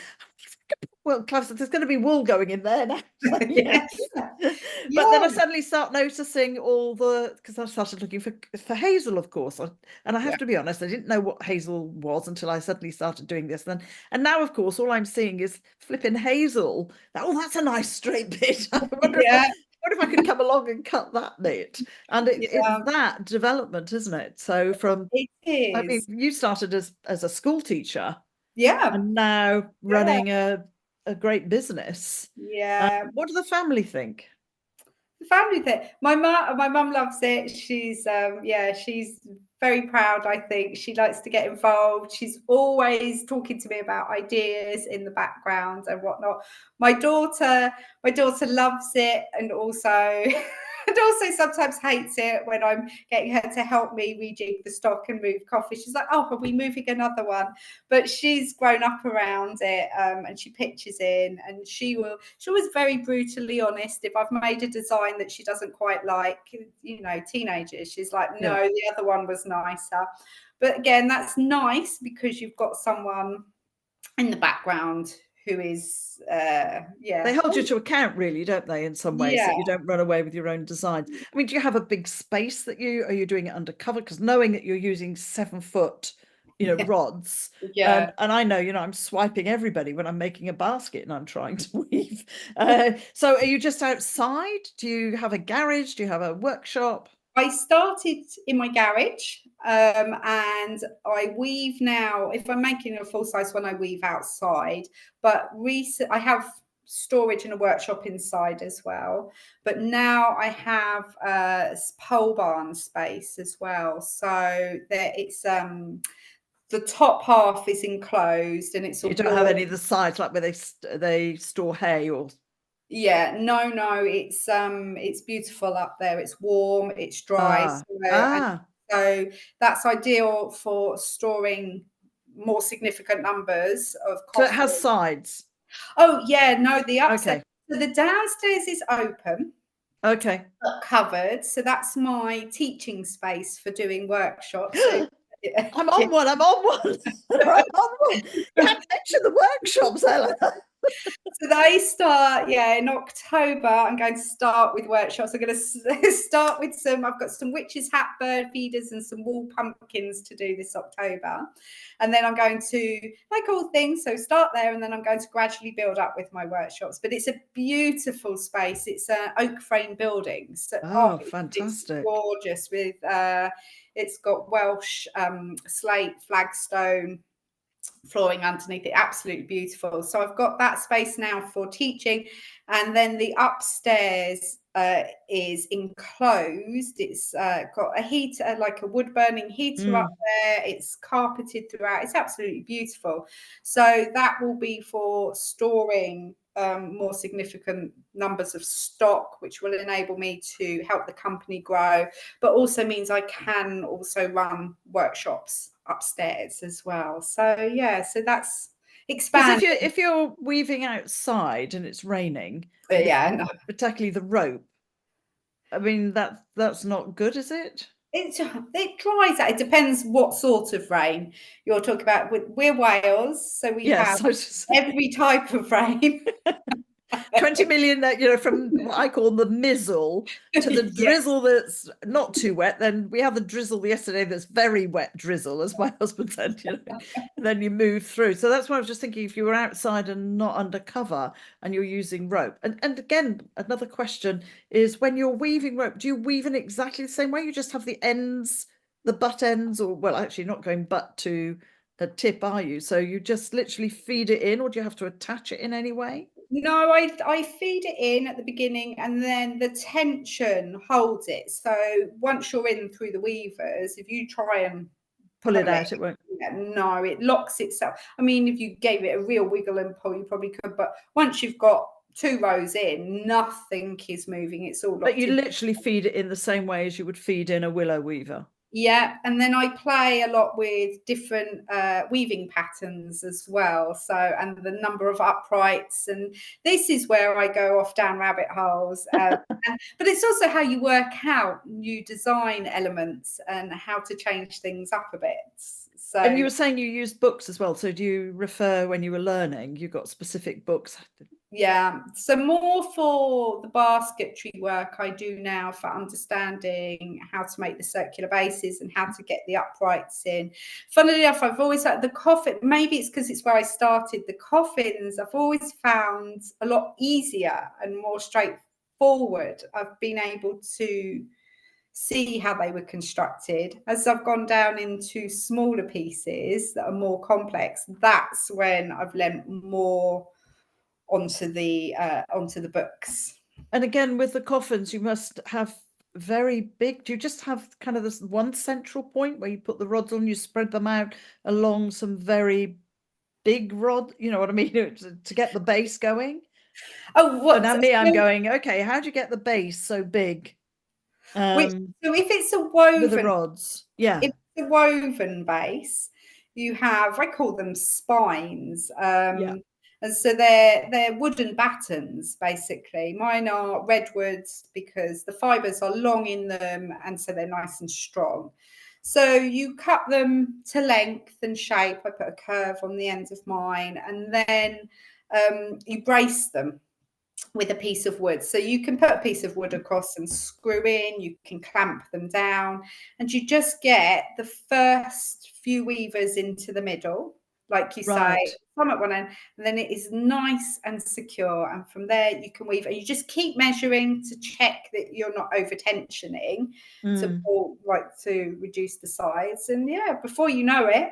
well, Clive said there's going to be wool going in there now. Yes. But then I Yeah. suddenly start noticing because I started looking for hazel, of course. And I Yeah. have to be honest, I didn't know what hazel was until I suddenly started doing this. And now, of course, all I'm seeing is flipping hazel. Oh, that's a nice straight bit. I Yeah. wonder if I could come along and cut that bit. And it's Yeah. that development, isn't it? So It I mean, is. you started as a school teacher Yeah. and now Yeah. running a great business. Yeah. What do the family think? The family thing. My mum loves it. She's very proud, I think. She likes to get involved. She's always talking to me about ideas in the background and whatnot. My daughter, my daughter loves it, and also and also sometimes hates it when I'm getting her to help me rejig the stock and move coffee. She's like, "Oh, are we moving another one?" But she's grown up around it, and she pitches in, and she's always very brutally honest. If I've made a design that she doesn't quite like, teenagers, she's like, Yeah. "No, the other one was nicer." But again, that's nice because you've got someone in the background who is They hold you oh, to account, really, don't they, in some ways, yeah. that you don't run away with your own designs. I mean, do you have a big space are you doing it undercover? Because knowing that you're using 7 foot, rods, Yeah. and I know, I'm swiping everybody when I'm making a basket and I'm trying to weave. So are you just outside? Do you have a garage? Do you have a workshop? I started in my garage, and I weave now. If I'm making a full size one, I weave outside. But I have storage in a workshop inside as well. But now I have a pole barn space as well. So there, it's the top half is enclosed, and it's a You don't have wall. any of the sides like where they store hay or Yeah, no, it's beautiful up there. It's warm, it's dry, ah so, and ah. so that's ideal for storing more significant numbers of So it has coffee. sides. Oh yeah, no, the upstairs. Okay. So the downstairs is open, Okay. but covered. So that's my teaching space for doing workshops. So yeah, I'm on one. I'm on one. I'm on one. You haven't mentioned the workshops, Eleanor. so they start, in October. I'm going to start with workshops. I'm going to start with I've got some witches' hat bird feeders and some wall pumpkins to do this October. And then I'm going to, like all things, so start there, and then I'm going to gradually build up with my workshops. But it's a beautiful space. It's an oak frame building. So, Oh, it's fantastic. gorgeous with, it's got Welsh slate, flagstone, flooring underneath it, absolutely beautiful. So I've got that space now for teaching, and then the upstairs is enclosed. It's got a heater, like a wood burning heater up Mm. there. It's carpeted throughout. It's absolutely beautiful. So that will be for storing more significant numbers of stock, which will enable me to help the company grow, but also means I can also run workshops upstairs as well. So yeah, so that's Because expanding. if you're weaving outside and it's raining, and Yeah, no, particularly the rope, I mean that's not good, is it? it dries out. It depends what sort of rain you're talking about. We're Wales, so we have Yes, I was just saying. every type of rain. 20 million, from what I call the mizzle to the Yeah. drizzle that's not too wet. Then we had the drizzle yesterday that's very wet drizzle, as my husband said, and then you move through. So that's why I was just thinking if you were outside and not undercover and you're using rope. And again, another question is when you're weaving rope, do you weave in exactly the same way? You just have the ends, the butt ends, or well, actually not going butt to a tip, are you? So you just literally feed it in, or do you have to attach it in any way? No, I feed it in at the beginning, and then the tension holds it. So once you're in through the weavers, if you try and Pull pull it it, out, it won't. no, it locks itself. I mean, if you gave it a real wiggle and pull, you probably could, but once you've got 2 rows in, nothing is moving. It's all But locked you in. literally feed it in the same way as you would feed in a willow weaver. Yeah, and then I play a lot with different weaving patterns as well. So, and the number of uprights, and this is where I go off down rabbit holes. But it's also how you work out new design elements and how to change things up a bit. So And you were saying you used books as well. So do you refer when you were learning? You got specific books? yeah, so more for the basketry work I do now for understanding how to make the circular bases and how to get the uprights in. Funnily enough, I've always had the coffin, maybe it's because it's where I started, the coffins I've always found a lot easier and more straightforward. I've been able to see how they were constructed. As I've gone down into smaller pieces that are more complex, that's when I've lent more onto the books. And again, with the coffins, you must have very big. Do you just have kind of this one central point where you put the rods on, you spread them out along some very big rod, you know what I mean, to get the base going? Oh, So what? now So, me, I'm going, okay, how do you get the base so big? which, so if it's a With the woven, rods, yeah, if it's a woven base, you have, I call them spines. yeah, And so they're wooden battens, basically. Mine are redwoods because the fibers are long in them, and so they're nice and strong. So you cut them to length and shape. I put a curve on the ends of mine, and then you brace them with a piece of wood. So you can put a piece of wood across and screw in, you can clamp them down, and you just get the first few weavers into the middle, like you say, right. some at one end, and then it is nice and secure. And from there you can weave, and you just keep measuring to check that you're not over tensioning to reduce the size. And yeah, before you know it,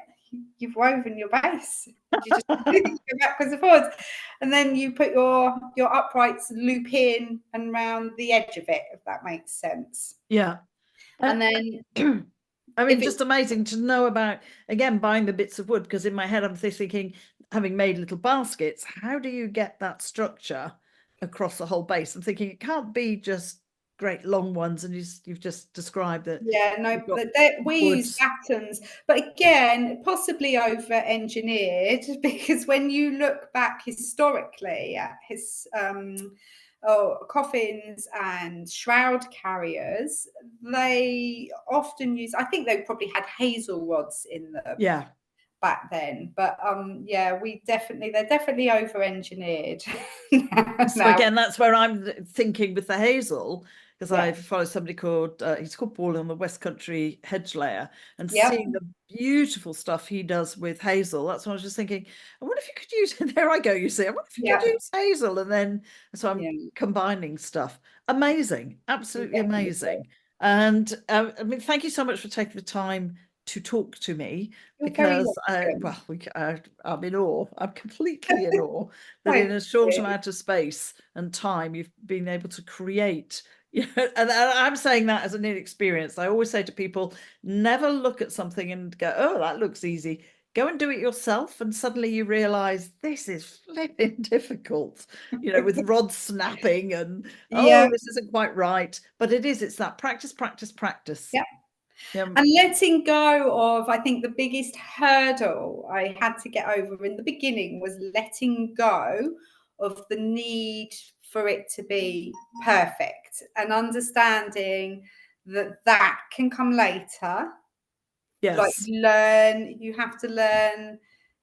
you've woven your base. You just go backwards and forwards, and then you put your uprights loop in and round the edge of it, if that makes sense. Yeah. And then I mean, if it's just amazing to know about, again, buying the bits of wood, because in my head I'm thinking, having made little baskets, how do you get that structure across the whole base? I'm thinking it can't be just great long ones, and you've just described that yeah, no, you've got we wood. use battens, but again, possibly over engineered, because when you look back historically at his coffins and shroud carriers, they often use, I think they probably had hazel rods in them Yeah. back then, but yeah, they're definitely over engineered So now. again, that's where I'm thinking with the hazel, because Yeah, I follow somebody called he's called Paul on the West Country hedge layer, and yep, seeing the beautiful stuff he does with hazel. That's what I was just thinking. I wonder if you could use. There I go. You see, I wonder if you could yep, use hazel, and then so I'm yeah, combining stuff. Amazing, you absolutely definitely amazing. And I mean, thank you so much for taking the time to talk to me, you're very because welcome. well, I'm in awe. I'm completely in awe that in Thank a short you. amount of space and time you've been able to create. You know, and I'm saying that as an inexperienced. I always say to people, never look at something and go, oh, that looks easy. Go and do it yourself, and suddenly you realize this is flipping difficult, you know, with rods snapping and Yeah, oh, this isn't quite right. But it's that practice, practice, practice. yeah. Yeah, And letting go of, I think the biggest hurdle I had to get over in the beginning was letting go of the need for it to be perfect, and understanding that that can come later. Like yes, you have to learn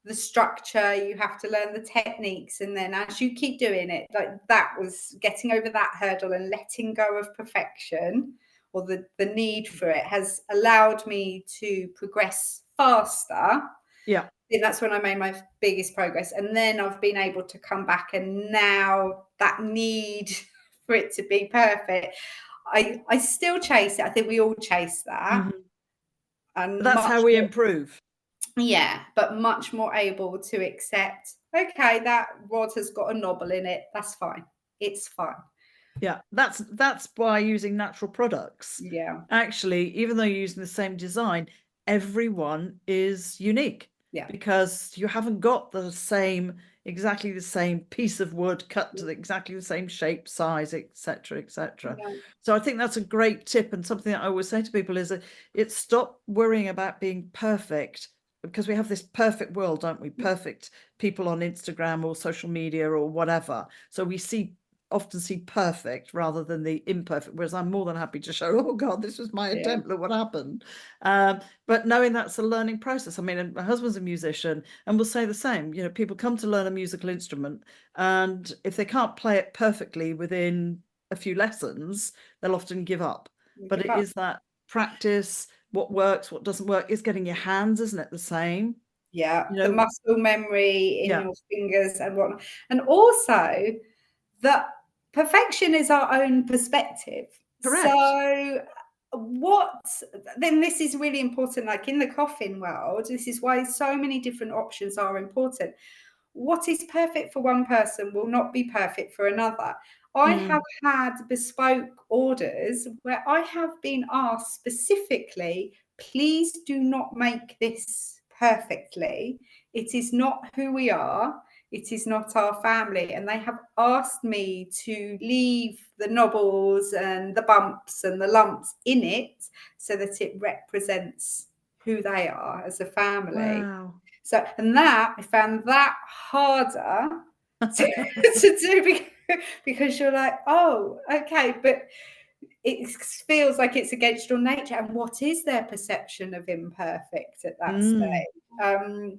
the structure, you have to learn the techniques, and then as you keep doing it, like that was getting over that hurdle and letting go of perfection, or the need for it, has allowed me to progress faster. yeah. And that's when I made my biggest progress, and then I've been able to come back, and now that need for it to be perfect, I still chase it. I think we all chase that, Mhm. But and that's much how we more, improve. yeah, but much more able to accept, okay, that rod has got a knobble in it. That's fine. It's fine. Yeah, that's why using natural products, Yeah. actually, even though you're using the same design, everyone is unique, Yeah. because you haven't got exactly the same piece of wood cut to exactly the same shape, size, etc., etc. Yeah. So I think that's a great tip, and something that I always say to people is that it's stop worrying about being perfect, because we have this perfect world, don't we? Perfect people on Instagram or social media or whatever. So we see often see perfect rather than the imperfect, whereas I'm more than happy to show, oh God, this was my Yeah. attempt, look what happened. But knowing that's a learning process. I mean, and my husband's a musician and will say the same. You know, people come to learn a musical instrument, and if they can't play it perfectly within a few lessons, they'll often give up. You But give it up. is that practice, what works, what doesn't work, is getting your hands, isn't it, the same? Yeah, You the know, muscle memory in yeah, your fingers and whatnot. And also that perfection is our own perspective. correct. So what then this is really important, like in the coffin world, this is why so many different options are important. What is perfect for one person will not be perfect for another. I have Mm, had bespoke orders where I have been asked specifically, please do not make this perfectly. It is not who we are. It is not our family. And they have asked me to leave the knobbles and the bumps and the lumps in it so that it represents who they are as a family. wow. So, and that I found that harder to, to do because you're like, oh, okay, but it feels like it's against your nature. And what is their perception of imperfect at that Mm, stage?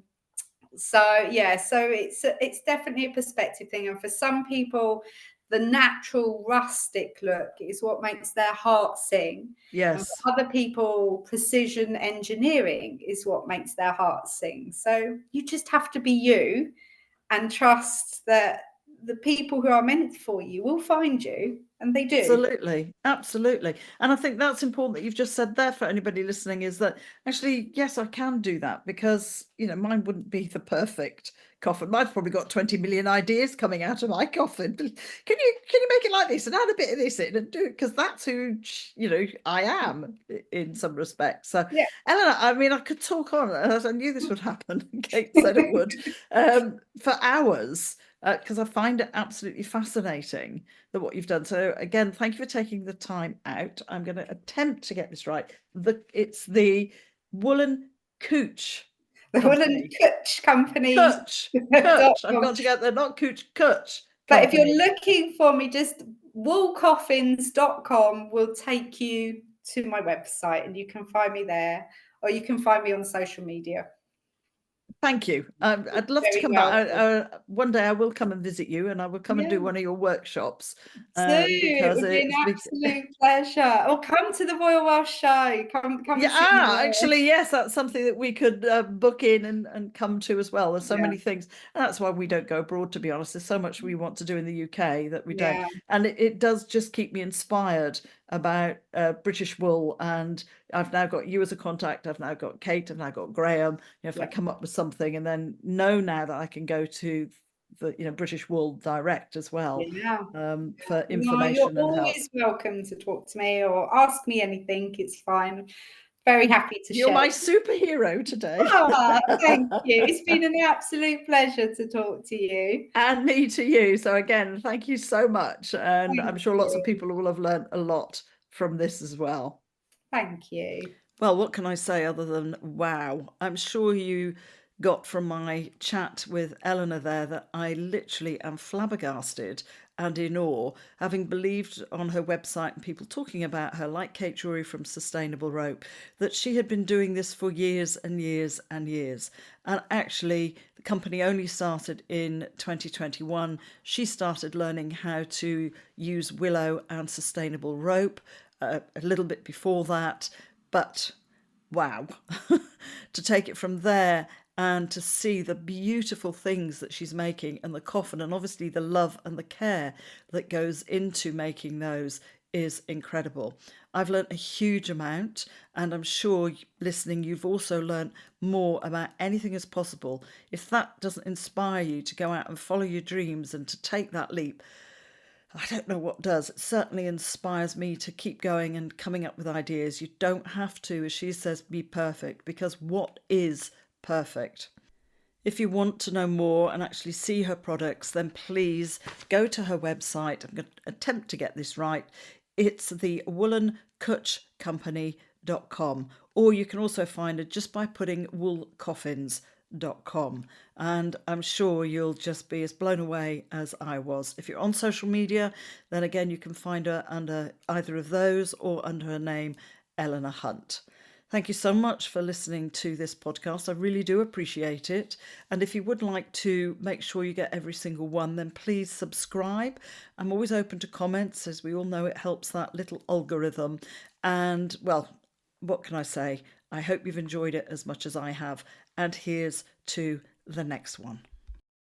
So yeah, so it's definitely a perspective thing, and for some people, the natural rustic look is what makes their heart sing. And yes. for other people, precision engineering is what makes their heart sing. So you just have to be you and trust that the people who are meant for you will find you, and they do. Absolutely, absolutely. And I think that's important that you've just said there for anybody listening, is that actually, yes, I can do that, because, you know, mine wouldn't be the perfect coffin. Mine's probably got 20 million ideas coming out of my coffin. Can you make it like this and add a bit of this in and do it? Because that's who, you know, I am in some respects. So, Yeah. Eleanor, I mean, I could talk on, as I knew this would happen. Kate said it would, for hours, because I find it absolutely fascinating that what you've done. So again, thank you for taking the time out. I'm going to attempt to get this right. It's the Woolen Cooch The Woolen Company. Kutch Company. Cooch, dot Cooch. I've com. got to get there, not Cooch, Cooch But if you're Company. looking for me, just woolcoffins.com will take you to my website, and you can find me there, or you can find me on social media. Thank you. You're I'd love to very come back. welcome. One day I will come and visit you, and I will come and do Yeah. one of your workshops, So it because would be an it's absolute pleasure. Or come to the Royal Welsh Show. Come yeah, and see me there. actually, yes, that's something that we could book in and come to as well. There's so Yeah. many things, and that's why we don't go abroad, to be honest. There's so much we want to do in the UK that we don't, Yeah. and it does just keep me inspired about British wool. And I've now got you as a contact. I've now got Kate. I've now got Graham. You know, if I Yeah. come up with something, and then know now that I can go to the British Wool direct as well, Yeah. for No, you're information and help. always welcome to talk to me or ask me anything. It's fine. Very happy to You're share. my superhero today. Ah, thank you. It's been an absolute pleasure to talk to you. And me to you. So again, thank you so much. And Thank I'm sure lots of you. people will have learned a lot from this as well. Thank you. Well, what can I say other than wow? I'm sure you got from my chat with Eleanor there that I literally am flabbergasted and in awe, having believed on her website and people talking about her, like Kate Drury from Sustainable Rope, that she had been doing this for years and years and years. And actually, the company only started in 2021. She started learning how to use willow and sustainable rope a little bit before that. But wow, to take it from there and to see the beautiful things that she's making and the coffin, and obviously the love and the care that goes into making those, is incredible. I've learnt a huge amount, and I'm sure listening you've also learnt more about anything as possible. If that doesn't inspire you to go out and follow your dreams and to take that leap, I don't know what does. It certainly inspires me to keep going and coming up with ideas. You don't have to, as she says, be perfect, because what is perfect? If you want to know more and actually see her products, then please go to her website. I'm going to attempt to get this right. It's the woolenkutchcompany.com, or you can also find her just by putting wool coffins eleanorhunt.com, and I'm sure you'll just be as blown away as I was. If you're on social media, then again you can find her under either of those or under her name, Eleanor Hunt. Thank you so much for listening to this podcast. I really do appreciate it. And if you would like to make sure you get every single one, then please subscribe. I'm always open to comments. As we all know, it helps that little algorithm. And, well, what can I say? I hope you've enjoyed it as much as I have. And here's to the next one.